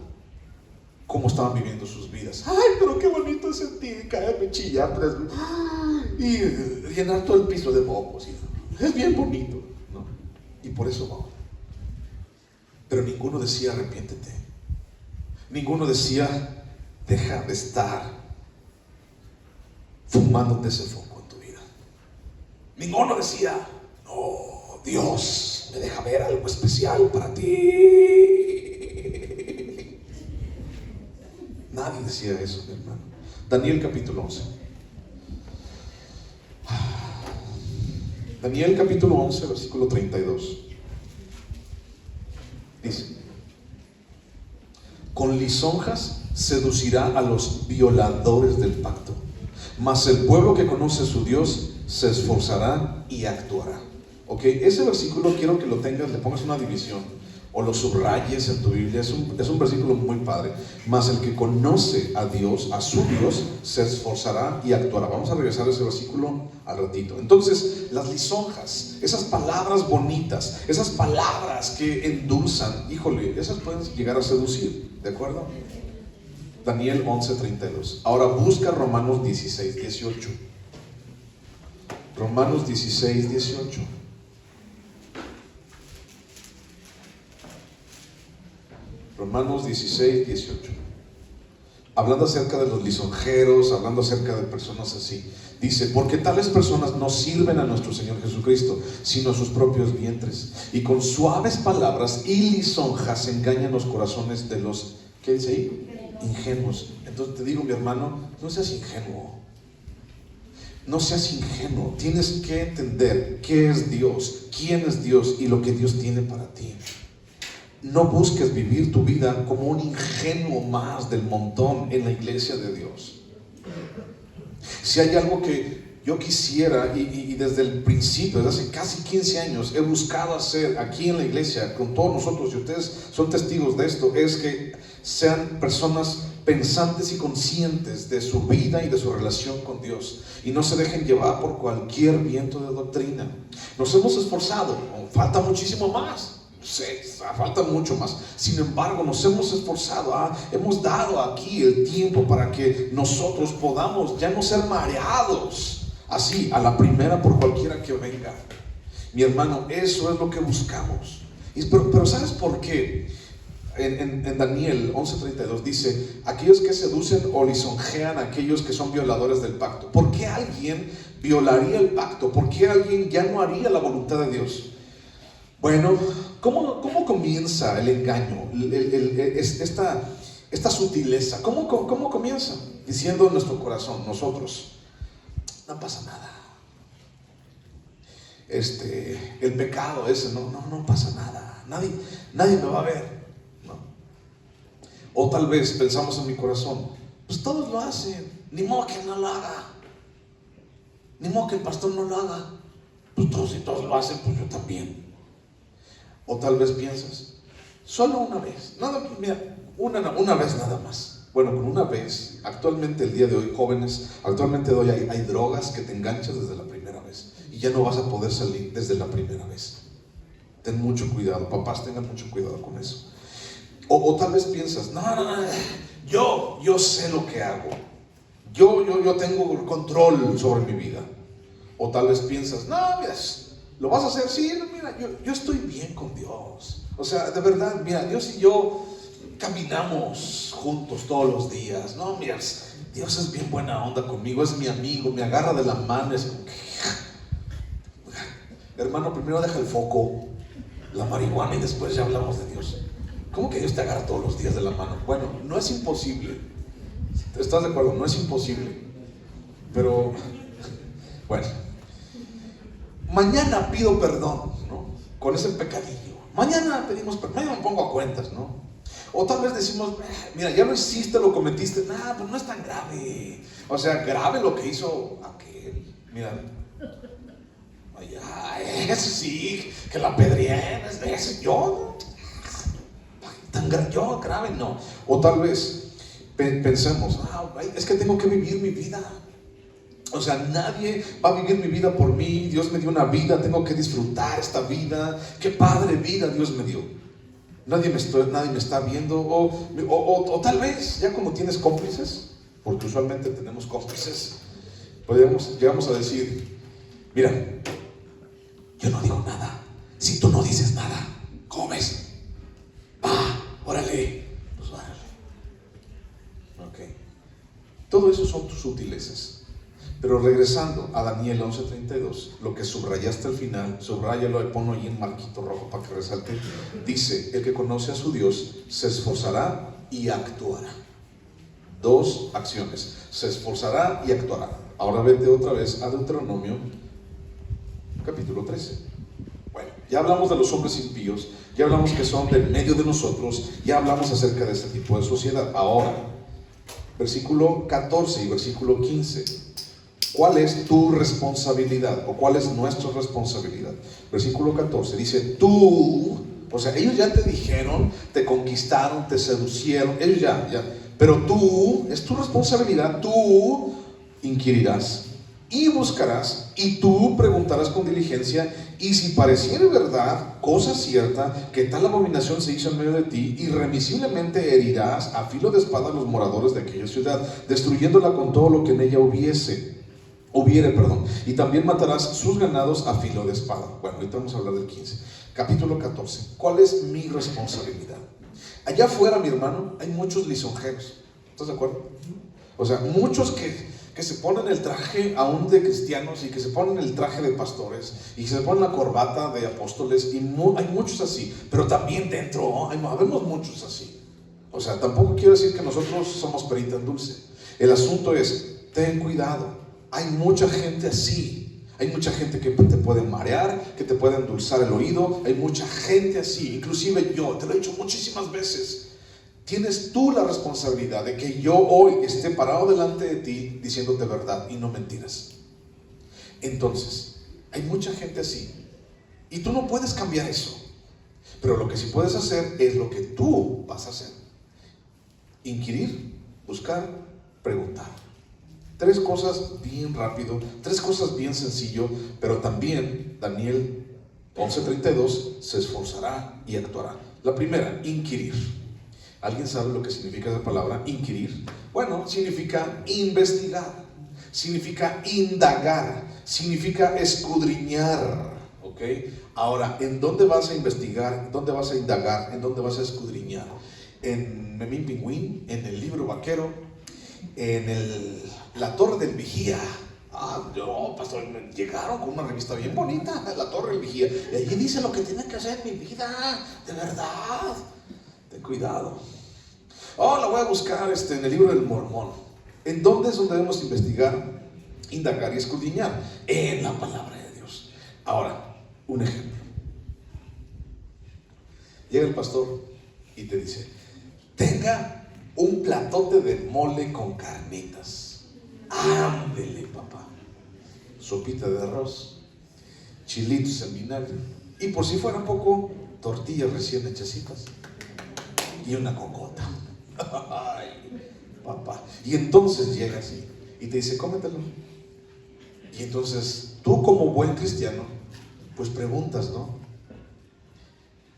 cómo estaban viviendo sus vidas. Ay, pero qué bonito sentir caerme, chillar 3 veces y llenar todo el piso de mocos. Es bien bonito, ¿no? Y por eso vamos. Pero ninguno decía: arrepiéntete. Ninguno decía: deja de estar fumándote ese foco en tu vida. Ninguno decía: no, Dios me deja ver algo especial para ti. Nadie decía eso, mi hermano. Daniel capítulo 11. Daniel capítulo 11, versículo 32. Dice: con lisonjas seducirá a los violadores del pacto, mas el pueblo que conoce a su Dios se esforzará y actuará. Ok, ese versículo quiero que lo tengas, le pongas una división o lo subrayes en tu Biblia. Es un versículo muy padre. Mas el que conoce a Dios, a su Dios, se esforzará y actuará. Vamos a regresar a ese versículo al ratito. Entonces, las lisonjas, esas palabras bonitas, esas palabras que endulzan, híjole, esas pueden llegar a seducir, ¿de acuerdo? Daniel 11:32. Ahora busca Romanos 16:18. Romanos 16:18. Romanos 16:18. Hablando acerca de los lisonjeros, hablando acerca de personas así. Dice: porque tales personas no sirven a nuestro Señor Jesucristo, sino a sus propios vientres. Y con suaves palabras y lisonjas engañan los corazones de los, ¿qué dice ahí? Ingenuos. Entonces te digo, mi hermano, no seas ingenuo. No seas ingenuo. Tienes que entender qué es Dios, quién es Dios y lo que Dios tiene para ti. No busques vivir tu vida como un ingenuo más del montón en la iglesia de Dios. Si hay algo que yo quisiera, y desde el principio, desde hace casi 15 años, he buscado hacer aquí en la iglesia, con todos nosotros, y ustedes son testigos de esto, es que sean personas pensantes y conscientes de su vida y de su relación con Dios, y no se dejen llevar por cualquier viento de doctrina. Nos hemos esforzado, falta muchísimo más, sí, falta mucho más. Sin embargo, nos hemos esforzado, hemos dado aquí el tiempo para que nosotros podamos ya no ser mareados así a la primera por cualquiera que venga. Mi hermano, eso es lo que buscamos. Pero ¿sabes por qué? En Daniel 11:32 dice: aquellos que seducen o lisonjean a aquellos que son violadores del pacto. ¿Por qué alguien violaría el pacto? ¿Por qué alguien ya no haría la voluntad de Dios? Bueno, ¿cómo comienza el engaño? Esta sutileza, ¿cómo comienza? Diciendo en nuestro corazón, nosotros: no pasa nada. El pecado ese, no pasa nada. Nadie me va a ver. No. O tal vez pensamos en mi corazón: pues todos lo hacen, ni modo que no lo haga, ni modo que el pastor no lo haga. Pues si todos lo hacen, pues yo también. O tal vez piensas: solo una vez, una vez nada más. Bueno, con una vez, actualmente el día de hoy, jóvenes, actualmente hoy hay drogas que te enganchas desde la primera vez y ya no vas a poder salir desde la primera vez. Ten mucho cuidado, papás, tengan mucho cuidado con eso. O tal vez piensas: no, yo sé lo que hago, yo tengo control sobre mi vida. O tal vez piensas: no, mira, ¿lo vas a hacer? Sí, mira, yo estoy bien con Dios. O sea, de verdad, mira, Dios y yo caminamos juntos todos los días. No, mira, Dios es bien buena onda conmigo, es mi amigo, me agarra de la mano. Es como que... Hermano, primero deja el foco, la marihuana, y después ya hablamos de Dios. ¿Cómo que Dios te agarra todos los días de la mano? Bueno, no es imposible. ¿Estás de acuerdo? No es imposible. Pero, bueno, mañana pido perdón, ¿no? Con ese pecadillo. Mañana pedimos perdón, mañana me pongo a cuentas, ¿no? O tal vez decimos: mira, ya lo hiciste, lo cometiste, pues no es tan grave. O sea, grave lo que hizo aquel. Mira, ese sí, que la apedreé, ese yo grave no. O tal vez pensemos: es que tengo que vivir mi vida. O sea, nadie va a vivir mi vida por mí. Dios me dio una vida, tengo que disfrutar esta vida. Qué padre vida Dios me dio. Nadie me está viendo. O tal vez, ya como tienes cómplices, porque usualmente tenemos cómplices, llegamos a decir: mira, yo no digo nada. Si tú no dices nada, ¿cómo ves? Órale. Pues órale. Ok. Todo eso son tus sutilezas. Pero regresando a Daniel 11:32, lo que subrayaste al final, subráyalo y ponlo ahí en marquito rojo para que resalte. Dice: el que conoce a su Dios se esforzará y actuará. Dos acciones: se esforzará y actuará. Ahora vete otra vez a Deuteronomio capítulo 13. Bueno, ya hablamos de los hombres impíos, ya hablamos que son del medio de nosotros, ya hablamos acerca de este tipo de sociedad. Ahora, versículo 14 y versículo 15. ¿Cuál es tu responsabilidad? ¿O cuál es nuestra responsabilidad? Versículo 14 dice: tú, o sea, ellos ya te dijeron, te conquistaron, te seducieron, ellos ya, pero tú, es tu responsabilidad, tú inquirirás y buscarás, y tú preguntarás con diligencia, y si pareciere verdad, cosa cierta, que tal abominación se hizo en medio de ti, irremisiblemente herirás a filo de espada a los moradores de aquella ciudad, destruyéndola con todo lo que en ella hubiere, y también matarás sus ganados a filo de espada. Bueno, ahorita vamos a hablar del 15. Capítulo 14. ¿Cuál es mi responsabilidad? Allá afuera, mi hermano, hay muchos lisonjeros. ¿Estás de acuerdo? O sea, muchos que se ponen el traje aún de cristianos, y que se ponen el traje de pastores, y que se ponen la corbata de apóstoles, y hay muchos así. Pero también dentro habemos muchos así. O sea, tampoco quiero decir que nosotros somos perita en dulce. El asunto es: ten cuidado. hay mucha gente así. Hay mucha gente que te puede marear, que te puede endulzar el oído. Hay mucha gente así. Inclusive yo, te lo he dicho muchísimas veces. Tienes tú la responsabilidad de que yo hoy esté parado delante de ti diciéndote verdad y no mentiras. Entonces, hay mucha gente así. Y tú no puedes cambiar eso. Pero lo que sí puedes hacer es lo que tú vas a hacer. Inquirir, buscar, preguntar. 3 cosas bien rápido, 3 cosas bien sencillo, pero también Daniel 11:32 se esforzará y actuará. La primera, inquirir. ¿Alguien sabe lo que significa esa palabra, inquirir? Bueno, significa investigar, significa indagar, significa escudriñar, ¿ok? Ahora, ¿en dónde vas a investigar? ¿Dónde vas a indagar? ¿En dónde vas a escudriñar? En Memín Pingüín, en el libro vaquero, en la Torre del Vigía. No, pastor, llegaron con una revista bien bonita, la Torre del Vigía, y allí dice lo que tiene que hacer mi vida, de verdad. Ten cuidado. La voy a buscar en el libro del Mormón. ¿En dónde es donde debemos investigar, indagar y escudriñar? En la palabra de Dios. Ahora, un ejemplo. Llega el pastor y te dice: tenga un platote de mole con carnitas. Ándele, papá. Sopita de arroz, chilitos en vinagre, y por si fuera poco, tortillas recién hechecitas y una cocota. Ay, papá. Y entonces llega así y te dice: cómetelo. Y entonces tú, como buen cristiano, pues preguntas, ¿no?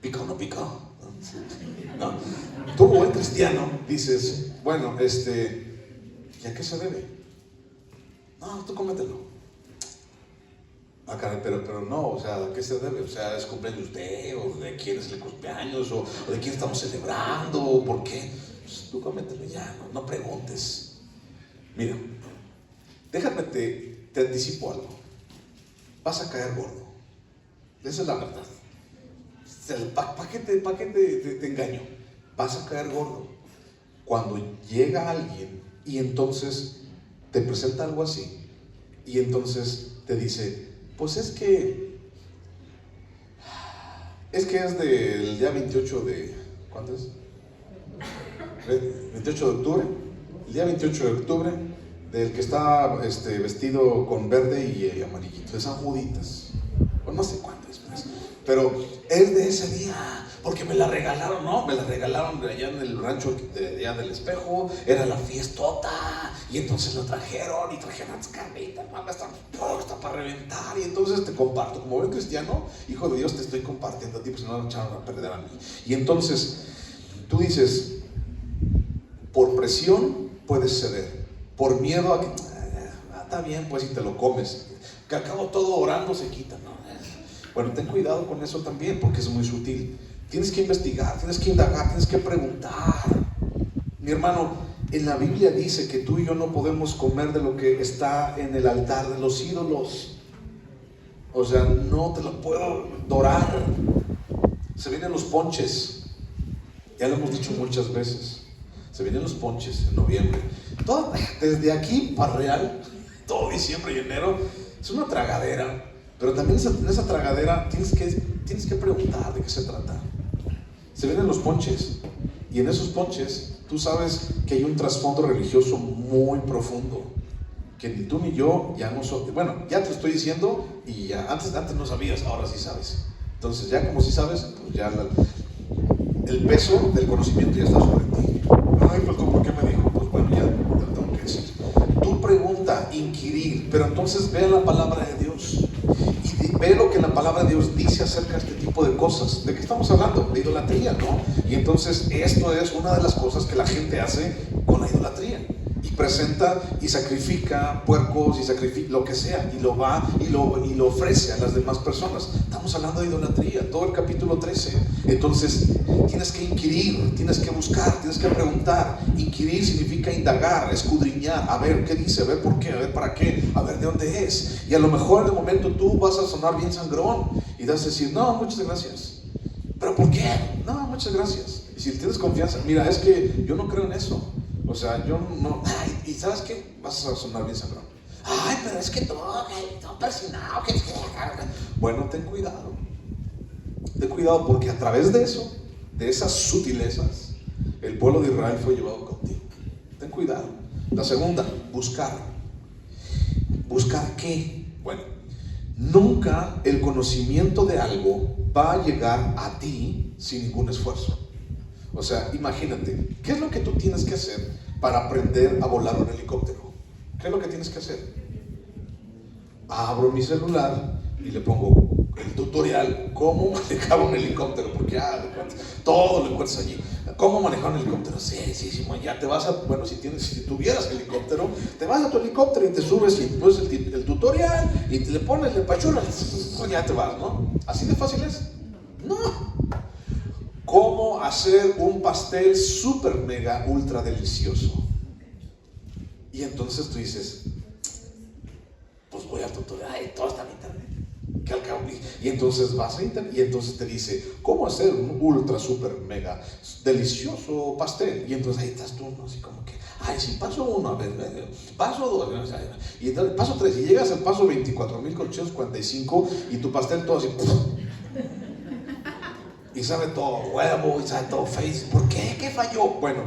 ¿Pica o no pica? No. Tú, como buen cristiano, dices: bueno, ¿y a qué se debe? No, tú cómetelo. Caray, pero no, o sea, ¿a qué se debe? O sea, ¿es cumpleaños de usted? ¿O de quién es el cumpleaños? ¿O de quién estamos celebrando? ¿O por qué? Pues tú cómetelo ya, no preguntes. Mira, déjame te anticipo algo. Vas a caer gordo. Esa es la verdad. ¿Para qué te engaño? Vas a caer gordo. Cuando llega alguien y entonces te presenta algo así, y entonces te dice: pues es que es del día 28 de... ¿cuánto es? 28 de octubre. El día 28 de octubre, del que está vestido con verde y amarillito, de San Juditas, o no sé cuánto es, pues. Pero es de ese día, porque me la regalaron, ¿no? Me la regalaron de allá en el rancho de allá del Espejo, era la fiestota, y entonces lo trajeron, y trajeron las carnitas, mamá, está para reventar, y entonces te comparto, como buen cristiano, hijo de Dios, te estoy compartiendo a ti, pues no me echaron a perder a mí. Y entonces, tú dices, por presión puedes ceder, por miedo a que, está bien, pues, si te lo comes, que acabo todo orando se quita, ¿no? Bueno, ten cuidado con eso también, porque es muy sutil. Tienes que investigar, tienes que indagar, tienes que preguntar. Mi hermano, en la Biblia dice que tú y yo no podemos comer de lo que está en el altar de los ídolos. O sea, no te lo puedo dorar. Se vienen los ponches. Ya lo hemos dicho muchas veces. Se vienen los ponches en noviembre. Desde aquí para Real, todo diciembre y enero, es una tragadera. Pero también en esa tragadera tienes que preguntar de qué se trata. Se vienen los ponches, y en esos ponches tú sabes que hay un trasfondo religioso muy profundo, que ni tú ni yo ya no somos. Bueno, ya te lo estoy diciendo, y ya antes no sabías, ahora sí sabes. Entonces ya como sí sabes, pues ya el peso del conocimiento ya está sobre ti. Ay, pues ¿por qué me dijo? Pues bueno, ya te lo tengo que decir. Tú pregunta, inquirir, pero entonces ve la palabra de Dios. Y ve lo que la palabra de Dios dice acerca de este tipo de cosas. ¿De qué estamos hablando? De idolatría, ¿no? Y entonces esto es una de las cosas que la gente hace con la idolatría. Y presenta y sacrifica puercos y sacrifica lo que sea, y lo va y lo ofrece a las demás personas. Estamos hablando de idolatría, todo el capítulo 13. Entonces tienes que inquirir, tienes que buscar, tienes que preguntar. Inquirir significa indagar, escudriñar, a ver qué dice, a ver por qué, a ver para qué, a ver de dónde es. Y a lo mejor en el momento tú vas a sonar bien sangrón y vas a decir: no, muchas gracias. ¿Pero por qué? No, muchas gracias. Y si tienes confianza, mira, es que yo no creo en eso. O sea, yo no. Ay, ¿y sabes qué? Vas a sonar bien sangrón. Ay, pero es que todo persinado. Bueno, ten cuidado. Ten cuidado, porque a través de eso, de esas sutilezas, el pueblo de Israel fue llevado cautivo. Ten cuidado. La segunda, buscar. ¿Buscar qué? Bueno, nunca el conocimiento de algo va a llegar a ti sin ningún esfuerzo. O sea, imagínate, ¿qué es lo que tú tienes que hacer para aprender a volar un helicóptero? ¿Qué es lo que tienes que hacer? Abro mi celular y le pongo el tutorial, cómo manejar un helicóptero, porque todo lo encuentras allí. ¿Cómo manejar un helicóptero? Sí, ya te vas a, bueno, si tuvieras helicóptero, te vas a tu helicóptero y te subes y pones el tutorial y te le pones el pachurra, ya te vas, ¿no? ¿Así de fácil es? No. ¿Cómo hacer un pastel súper mega ultra delicioso? Y entonces tú dices, pues voy al tutorial, todo está en internet. Y entonces vas a internet y entonces te dice cómo hacer un ultra super mega delicioso pastel. Y entonces ahí estás tú, ¿no? Así como que, sí, paso 1, a ver, paso 2, y entonces paso 3, y llegas al paso 24,845 y tu pastel todo así, y sabe todo huevo, y sabe todo face. ¿Por qué? ¿Qué falló? Bueno,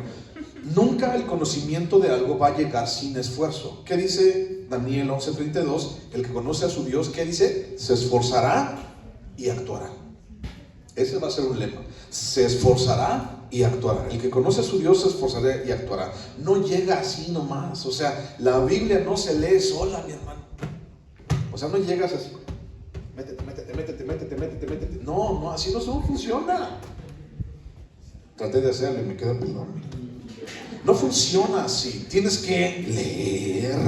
nunca el conocimiento de algo va a llegar sin esfuerzo. ¿Qué dice Daniel 11:32? El que conoce a su Dios, ¿qué dice? Se esforzará y actuará. Ese va a ser un lema. Se esforzará y actuará. El que conoce a su Dios se esforzará y actuará. No llega así nomás. O sea, la Biblia no se lee sola, mi hermano. O sea, no llegas así. Métete. No, así no funciona. Traté de hacerlo y me queda perdón. No funciona así. Tienes que leer,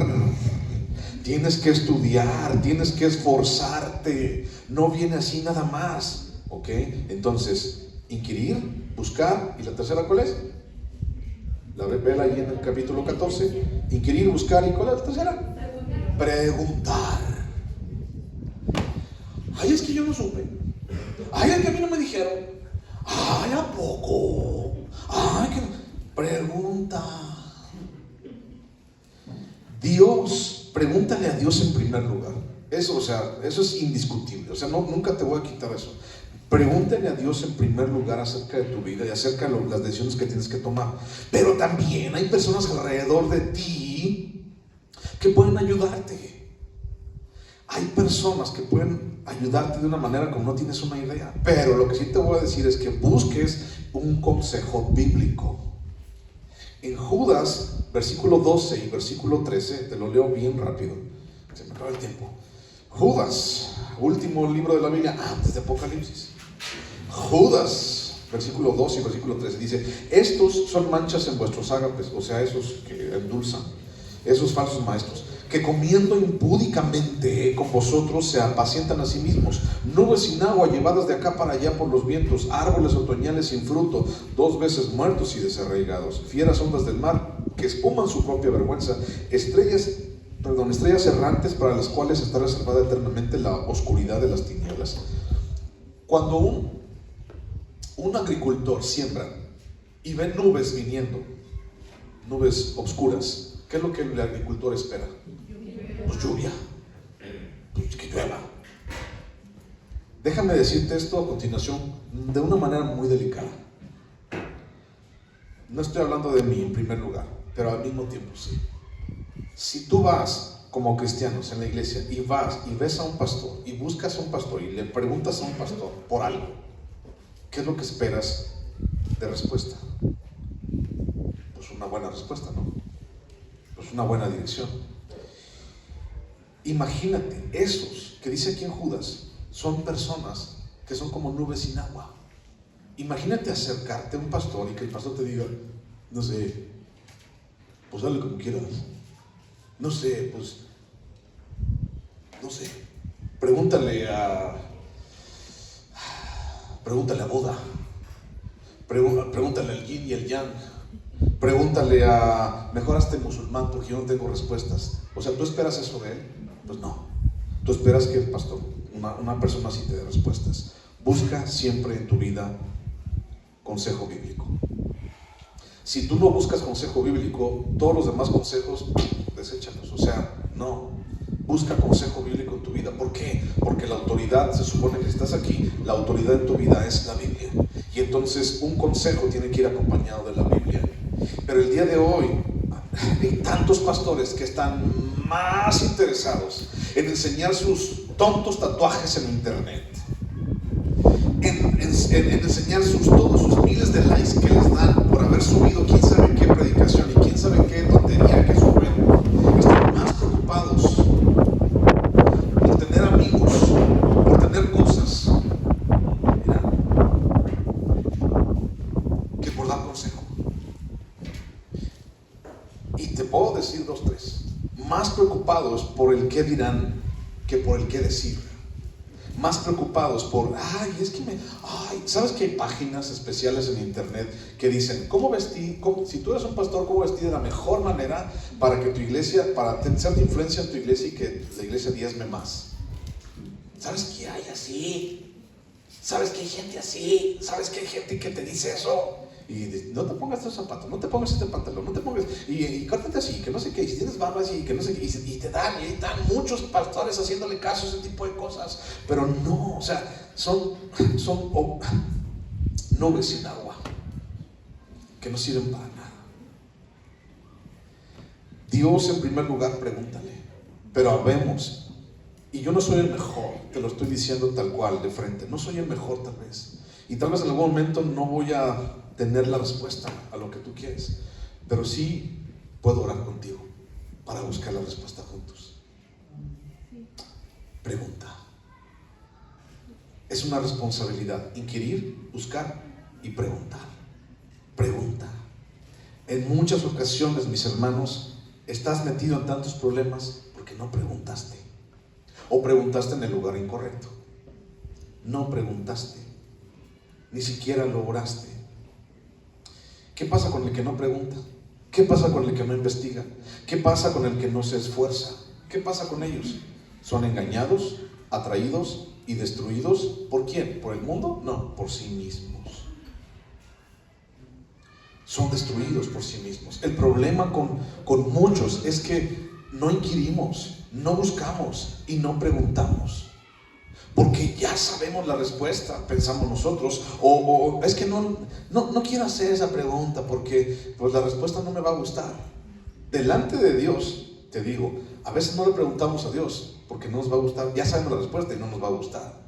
tienes que estudiar, tienes que esforzarte. No viene así nada más. ¿Ok? Entonces, inquirir, buscar. ¿Y la tercera cuál es? Vela ahí en el capítulo 14. Inquirir, buscar. ¿Y cuál es la tercera? Preguntar. Es que yo no supe. Es que a mí no me dijeron. ¿A poco? Que pregunta. Dios, pregúntale a Dios en primer lugar. Eso es indiscutible. O sea, nunca te voy a quitar eso. Pregúntale a Dios en primer lugar acerca de tu vida y acerca de las decisiones que tienes que tomar. Pero también hay personas alrededor de ti que pueden ayudarte. Hay personas que pueden ayudarte de una manera como no tienes una idea. Pero lo que sí te voy a decir es que busques un consejo bíblico. En Judas, versículo 12 y versículo 13, te lo leo bien rápido, se me acaba el tiempo. Judas, último libro de la Biblia antes de Apocalipsis. Judas, versículo 12 y versículo 13, dice: estos son manchas en vuestros ágapes, o sea, esos que endulzan, esos falsos maestros, que comiendo impúdicamente con vosotros se apacientan a sí mismos. Nubes sin agua llevadas de acá para allá por los vientos, árboles otoñales sin fruto, 2 veces muertos y desarraigados, fieras ondas del mar que espuman su propia vergüenza, estrellas errantes para las cuales está reservada eternamente la oscuridad de las tinieblas. Cuando un agricultor siembra y ve nubes viniendo, nubes oscuras, ¿qué es lo que el agricultor espera? Pues lluvia, pues que llueva. Déjame decirte esto a continuación de una manera muy delicada. No estoy hablando de mí en primer lugar, pero al mismo tiempo sí. Si tú vas como cristianos en la iglesia y vas y ves a un pastor y buscas a un pastor y le preguntas a un pastor por algo, ¿qué es lo que esperas de respuesta? Pues una buena respuesta, ¿no? Pues una buena dirección. Imagínate, esos que dice aquí en Judas son personas que son como nubes sin agua. Imagínate acercarte a un pastor y que el pastor te diga: no sé, pues hazle como quieras. No sé, pues, no sé. Pregúntale a Buda. Pregúntale al yin y el yang. Pregúntale mejor hazte musulmán porque yo no tengo respuestas. O sea, ¿tú esperas eso de él? Pues no. Tú esperas que el pastor, una persona así te dé respuestas. Busca siempre en tu vida consejo bíblico. Si tú no buscas consejo bíblico, todos los demás consejos, deséchalos. O sea, No, busca consejo bíblico en tu vida. ¿Por qué? Porque la autoridad, se supone que estás aquí, la autoridad en tu vida es la Biblia. Y entonces un consejo tiene que ir acompañado de la Biblia. Pero el día de hoy hay tantos pastores que están más interesados en enseñar sus tontos tatuajes en internet, en enseñar todos sus miles de likes que les dan por haber subido quién sabe qué predicación y quién sabe qué tontería que suben. Están más preocupados por tener amigos, por tener cosas, mira, que por dar consejo. Y te puedo decir 2, 3. Más preocupados por el qué dirán que por el qué decir. Más preocupados por, ¿sabes que hay páginas especiales en internet que dicen cómo vestir, si tú eres un pastor, cómo vestir de la mejor manera para que tu iglesia, para ser de influencia en tu iglesia y que la iglesia diezme más? ¿Sabes que hay así? ¿Sabes que hay gente así? ¿Sabes que hay gente que te dice eso? Y no te pongas estos zapatos, no te pongas este pantalón, no te pongas, y córtate así, que no sé qué, y si tienes barba así, que no sé qué, y te dan muchos pastores haciéndole caso a ese tipo de cosas, pero no, o sea, son nubes sin agua, que no sirven para nada. Dios en primer lugar, pregúntale, pero habemos, y yo no soy el mejor, te lo estoy diciendo tal cual, de frente, no soy el mejor tal vez, y tal vez en algún momento no voy a tener la respuesta a lo que tú quieres, pero sí puedo orar contigo para buscar la respuesta juntos. Pregunta. Es una responsabilidad inquirir, buscar y preguntar. Pregunta. En muchas ocasiones, mis hermanos, estás metido en tantos problemas porque no preguntaste, o preguntaste en el lugar incorrecto. No preguntaste, ni siquiera lo oraste. ¿Qué pasa con el que no pregunta? ¿Qué pasa con el que no investiga? ¿Qué pasa con el que no se esfuerza? ¿Qué pasa con ellos? ¿Son engañados, atraídos y destruidos? ¿Por quién? ¿Por el mundo? No, por sí mismos. Son destruidos por sí mismos. El problema con muchos es que no inquirimos, no buscamos y no preguntamos. Porque ya sabemos la respuesta, pensamos nosotros, o es que no quiero hacer esa pregunta porque pues la respuesta no me va a gustar. Delante de Dios, te digo, a veces no le preguntamos a Dios porque no nos va a gustar, ya sabemos la respuesta y no nos va a gustar.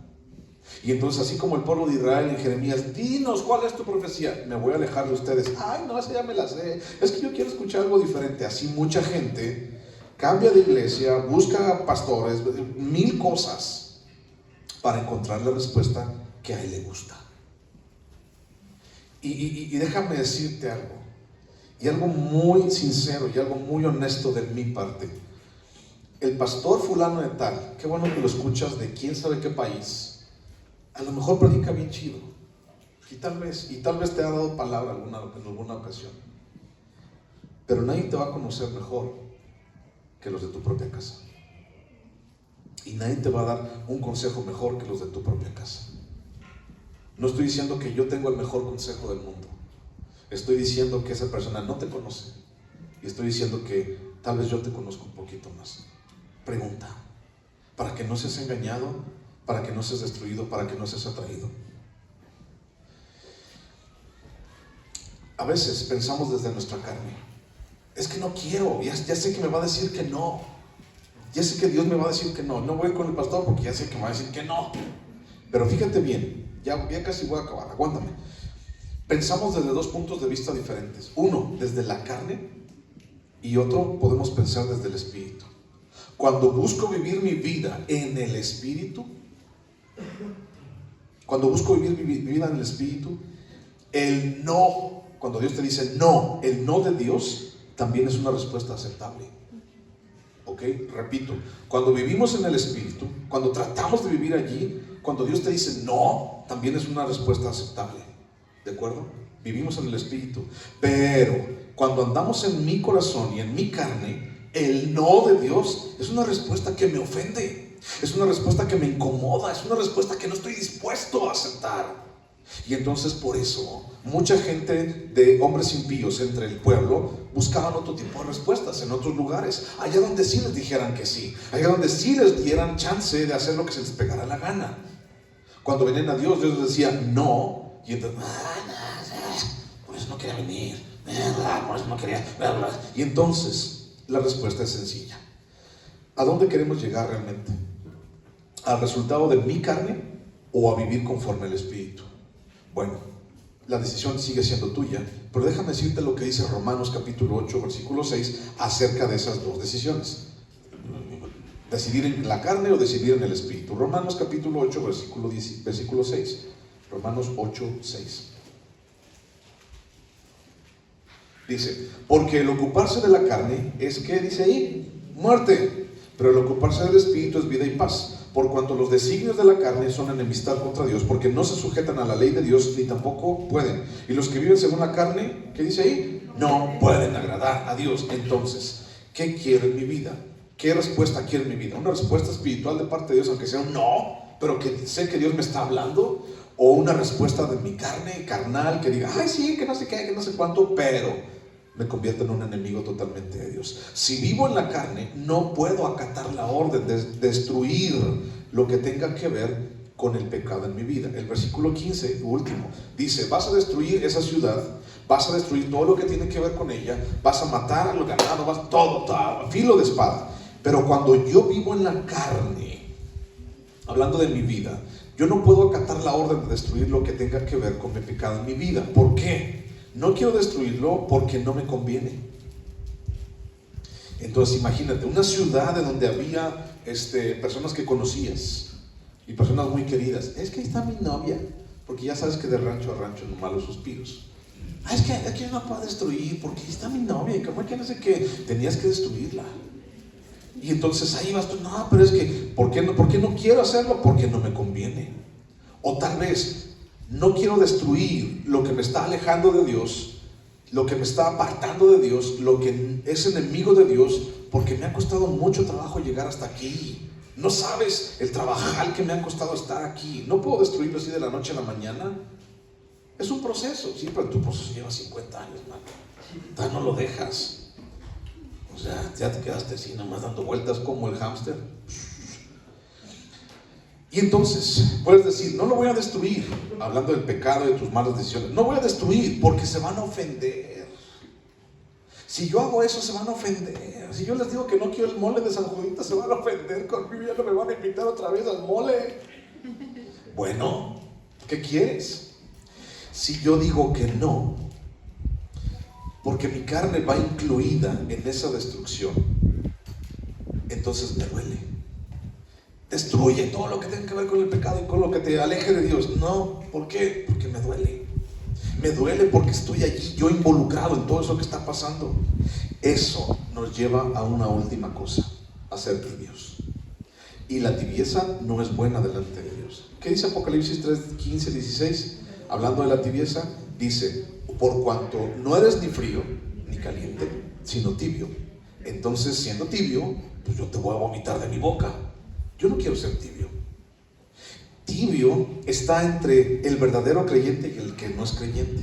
Y entonces, así como el pueblo de Israel en Jeremías, dinos cuál es tu profecía, me voy a alejar de ustedes, no, esa ya me la sé, es que yo quiero escuchar algo diferente. Así mucha gente cambia de iglesia, busca pastores, 1000 cosas para encontrar la respuesta que a él le gusta. Y déjame decirte algo, y algo muy sincero y algo muy honesto de mi parte. El pastor fulano de tal, qué bueno que lo escuchas de quién sabe qué país, a lo mejor predica bien chido, y tal vez te ha dado palabra en alguna ocasión, pero nadie te va a conocer mejor que los de tu propia casa. Y nadie te va a dar un consejo mejor que los de tu propia casa. No estoy diciendo que yo tengo el mejor consejo del mundo. Estoy diciendo que esa persona no te conoce. Y estoy diciendo que tal vez yo te conozco un poquito más. Pregunta. Para que no seas engañado, para que no seas destruido, para que no seas atraído. A veces pensamos desde nuestra carne. Es que no quiero, ya sé que me va a decir que no. Ya sé que Dios me va a decir que no. No voy con el pastor porque ya sé que me va a decir que no. Pero fíjate bien, ya casi voy a acabar, aguántame. Pensamos desde 2 puntos de vista diferentes. Uno, desde la carne, y otro, podemos pensar desde el espíritu. Cuando busco vivir mi vida en el espíritu, el no, cuando Dios te dice no, el no de Dios también es una respuesta aceptable. ¿Ok? Repito, cuando vivimos en el espíritu, cuando tratamos de vivir allí, cuando Dios te dice no, también es una respuesta aceptable. ¿De acuerdo? Vivimos en el espíritu. Pero cuando andamos en mi corazón y en mi carne, el no de Dios es una respuesta que me ofende, es una respuesta que me incomoda, es una respuesta que no estoy dispuesto a aceptar. Y entonces por eso mucha gente de hombres impíos entre el pueblo buscaban otro tipo de respuestas en otros lugares, allá donde sí les dijeran que sí, allá donde sí les dieran chance de hacer lo que se les pegara la gana. Cuando venían a Dios, Dios les decía no, y entonces por eso no quería venir, por eso no quería, y entonces la respuesta es sencilla. ¿A dónde queremos llegar realmente? ¿Al resultado de mi carne o a vivir conforme al Espíritu? Bueno, la decisión sigue siendo tuya, pero déjame decirte lo que dice Romanos capítulo 8, versículo 6 acerca de esas dos decisiones. Decidir en la carne o decidir en el Espíritu. Romanos capítulo 8, versículo 6. Romanos 8, 6. Dice, porque el ocuparse de la carne es, ¿qué dice ahí? Muerte. Pero el ocuparse del Espíritu es vida y paz. Por cuanto los designios de la carne son enemistad contra Dios, porque no se sujetan a la ley de Dios, ni tampoco pueden. Y los que viven según la carne, ¿qué dice ahí? No pueden agradar a Dios. Entonces, ¿qué quiero en mi vida? ¿Qué respuesta quiero en mi vida? ¿Una respuesta espiritual de parte de Dios, aunque sea un no, pero que sé que Dios me está hablando? ¿O una respuesta de mi carne, carnal, que diga, ay sí, que no sé qué, que no sé cuánto, pero me convierto en un enemigo totalmente de Dios? Si vivo en la carne, no puedo acatar la orden de destruir lo que tenga que ver con el pecado en mi vida. El versículo 15, último, dice, vas a destruir esa ciudad, vas a destruir todo lo que tiene que ver con ella, vas a matar a lo ganado, vas todo a filo de espada. Pero cuando yo vivo en la carne, hablando de mi vida, yo no puedo acatar la orden de destruir lo que tenga que ver con mi pecado en mi vida. ¿Por qué? No quiero destruirlo porque no me conviene. Entonces imagínate, una ciudad en donde había personas que conocías y personas muy queridas. Es que ahí está mi novia, porque ya sabes que de rancho a rancho no malos suspiros. Es que aquí no puedo destruir porque ahí está mi novia, y como es que no sé qué, tenías que destruirla. Y entonces ahí vas tú, no, pero es que, ¿por qué no quiero hacerlo? Porque no me conviene. O tal vez no quiero destruir lo que me está alejando de Dios, lo que me está apartando de Dios, lo que es enemigo de Dios, porque me ha costado mucho trabajo llegar hasta aquí. No sabes el trabajar que me ha costado estar aquí. No puedo destruirlo así de la noche a la mañana. Es un proceso, sí, pero tu proceso lleva 50 años, man. Ya no lo dejas. O sea, ya te quedaste así nomás dando vueltas como el hámster. Y entonces puedes decir, no lo voy a destruir, hablando del pecado y de tus malas decisiones. No voy a destruir porque se van a ofender. Si yo hago eso, se van a ofender. Si yo les digo que no quiero el mole de San Judita, se van a ofender conmigo, ya no me van a invitar otra vez al mole. Bueno, ¿qué quieres? Si yo digo que no, porque mi carne va incluida en esa destrucción, entonces me duele. Destruye todo lo que tenga que ver con el pecado y con lo que te aleje de Dios. No, ¿por qué? Porque me duele. Me duele porque estoy allí, yo involucrado en todo eso que está pasando. Eso nos lleva a una última cosa, a ser tibios. Y la tibieza no es buena delante de Dios. ¿Qué dice Apocalipsis 3, 15, 16? Hablando de la tibieza, dice, por cuanto no eres ni frío ni caliente, sino tibio, entonces siendo tibio, pues yo te voy a vomitar de mi boca. Yo no quiero ser tibio. Tibio está entre el verdadero creyente y el que no es creyente.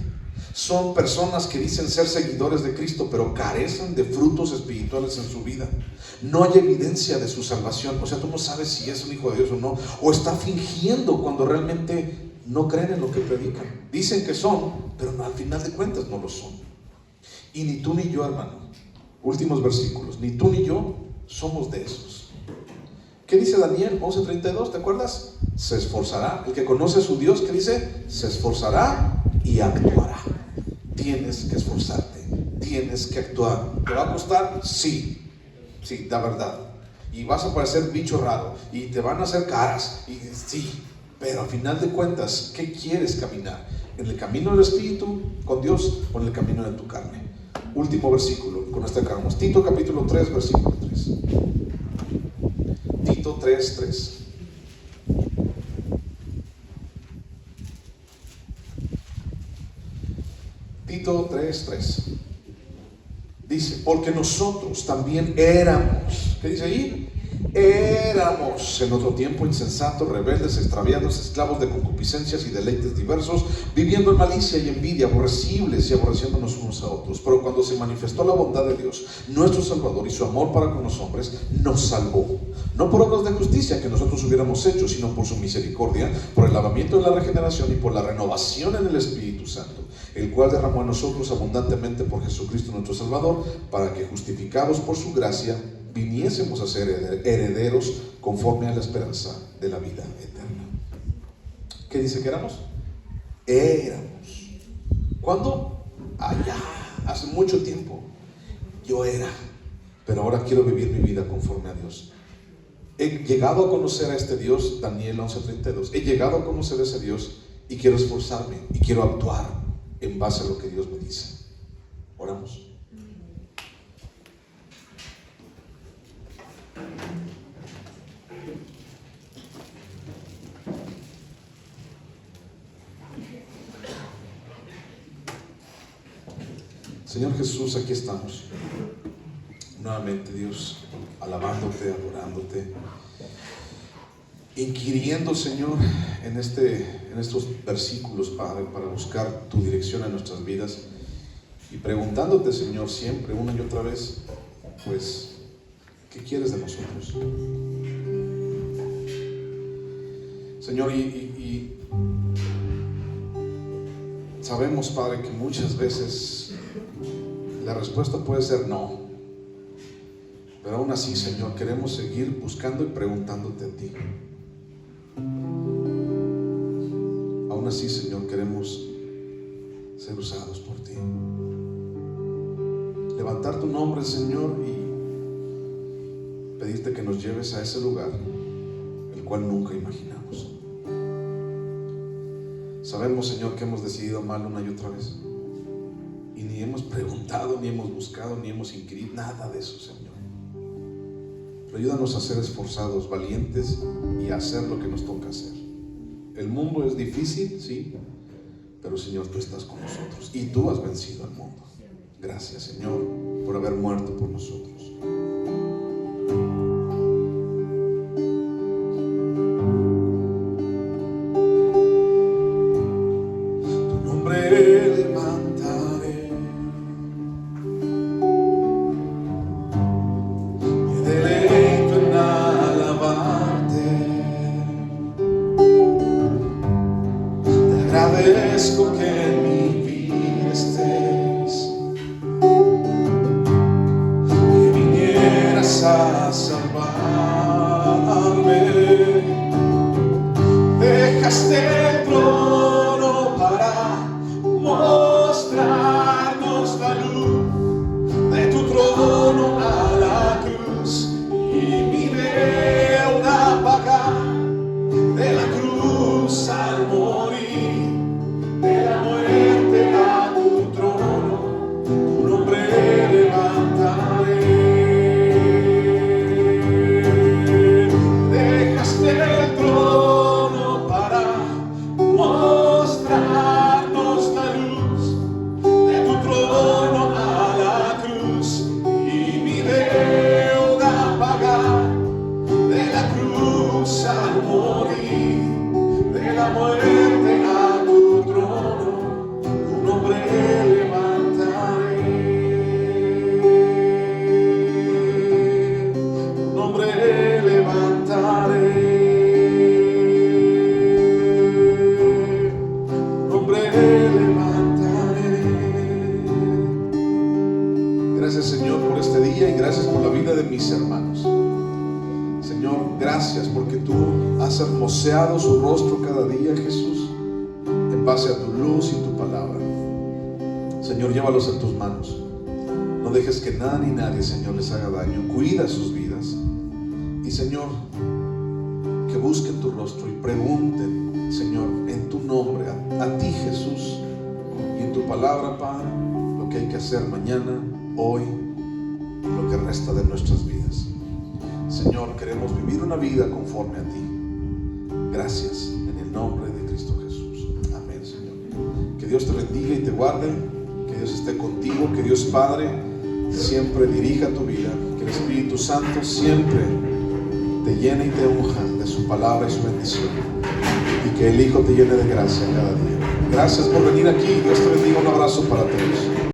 Son personas que dicen ser seguidores de Cristo, pero carecen de frutos espirituales en su vida. No hay evidencia de su salvación. O sea, tú no sabes si es un hijo de Dios o no. O está fingiendo cuando realmente no creen en lo que predican. Dicen que son, pero al final de cuentas no lo son. Y ni tú ni yo, hermano, últimos versículos, ni tú ni yo somos de esos. ¿Qué dice Daniel 11:32? ¿Te acuerdas? Se esforzará. El que conoce a su Dios, ¿qué dice? Se esforzará y actuará. Tienes que esforzarte, tienes que actuar. ¿Te va a costar? Sí, la verdad. Y vas a parecer bicho raro y te van a hacer caras, y sí, pero al final de cuentas, ¿qué quieres caminar? ¿En el camino del Espíritu con Dios o en el camino de tu carne? Último versículo, con este acabamos. Tito capítulo 3, versículo 3. Tito 3, 3. Tito 3, 3. Dice, porque nosotros también éramos, ¿qué dice ahí? éramos en otro tiempo insensatos, rebeldes, extraviados, esclavos de concupiscencias y deleites diversos, viviendo en malicia y envidia, aborrecibles y aborreciéndonos unos a otros. Pero cuando se manifestó la bondad de Dios, nuestro Salvador, y su amor para con los hombres, nos salvó, no por obras de justicia que nosotros hubiéramos hecho, sino por su misericordia, por el lavamiento de la regeneración y por la renovación en el Espíritu Santo, el cual derramó a nosotros abundantemente por Jesucristo nuestro Salvador, para que, justificados por su gracia, viniésemos a ser herederos conforme a la esperanza de la vida eterna. ¿Qué dice que éramos? Éramos. ¿Cuándo? Allá, hace mucho tiempo. Yo era, pero ahora quiero vivir mi vida conforme a Dios. He llegado a conocer a este Dios, Daniel 11:32. He llegado a conocer a ese Dios y quiero esforzarme y quiero actuar en base a lo que Dios me dice. Oramos. Señor Jesús, aquí estamos nuevamente, Dios, alabándote, adorándote, inquiriendo, Señor, en estos versículos, Padre, para buscar tu dirección en nuestras vidas, y preguntándote, Señor, siempre, una y otra vez, pues, ¿qué quieres de nosotros? Señor, y sabemos, Padre, que muchas veces la respuesta puede ser no, pero aún así, Señor, queremos seguir buscando y preguntándote a ti. Aún así, Señor, queremos ser usados por ti, levantar tu nombre, Señor, y pedirte que nos lleves a ese lugar el cual nunca imaginamos. Sabemos, Señor, que hemos decidido mal una y otra vez, y ni hemos preguntado, ni hemos buscado, ni hemos inquirido, nada de eso, Señor. Pero ayúdanos a ser esforzados, valientes, y a hacer lo que nos toca hacer. El mundo es difícil, sí, pero, Señor, tú estás con nosotros y tú has vencido al mundo. Gracias, Señor, por haber muerto por nosotros. Agradezco que en mi vida estés, que vinieras a salvarme. Dejaste el trono para mostrarnos la luz de tu trono a la cruz, y mi deuda pagar de la cruz al morir. De la muerte a tu trono, tu nombre levantaré. Dejaste el trono para mostrarnos la luz de tu trono a la cruz, y mi deuda pagar de la cruz al morir. De la muerte a tu trono, tu nombre levantaré. Tu nombre levantaré. Tu nombre levantaré. Gracias, Señor, por este día, y gracias por la vida de mis hermanos. Señor, gracias porque tú has hermoseado su rostro cada día, Jesús, en base a tu luz y tu palabra. Señor, llévalos en tus manos. No dejes que nada ni nadie, Señor, les haga daño. Cuida sus vidas. Y, Señor, que busquen tu rostro y pregunten, Señor, en tu nombre, a ti, Jesús, y en tu palabra, Padre, lo que hay que hacer mañana, hoy, y lo que resta de nuestras vidas. Señor, queremos vivir una vida conforme a ti. Gracias, en el nombre de Cristo Jesús. Amén, Señor. Que Dios te bendiga y te guarde, que Dios esté contigo, que Dios Padre siempre dirija tu vida, que el Espíritu Santo siempre llene y te unja de su palabra y su bendición. Y que el Hijo te llene de gracia cada día. Gracias por venir aquí. Dios te bendiga. Un abrazo para todos.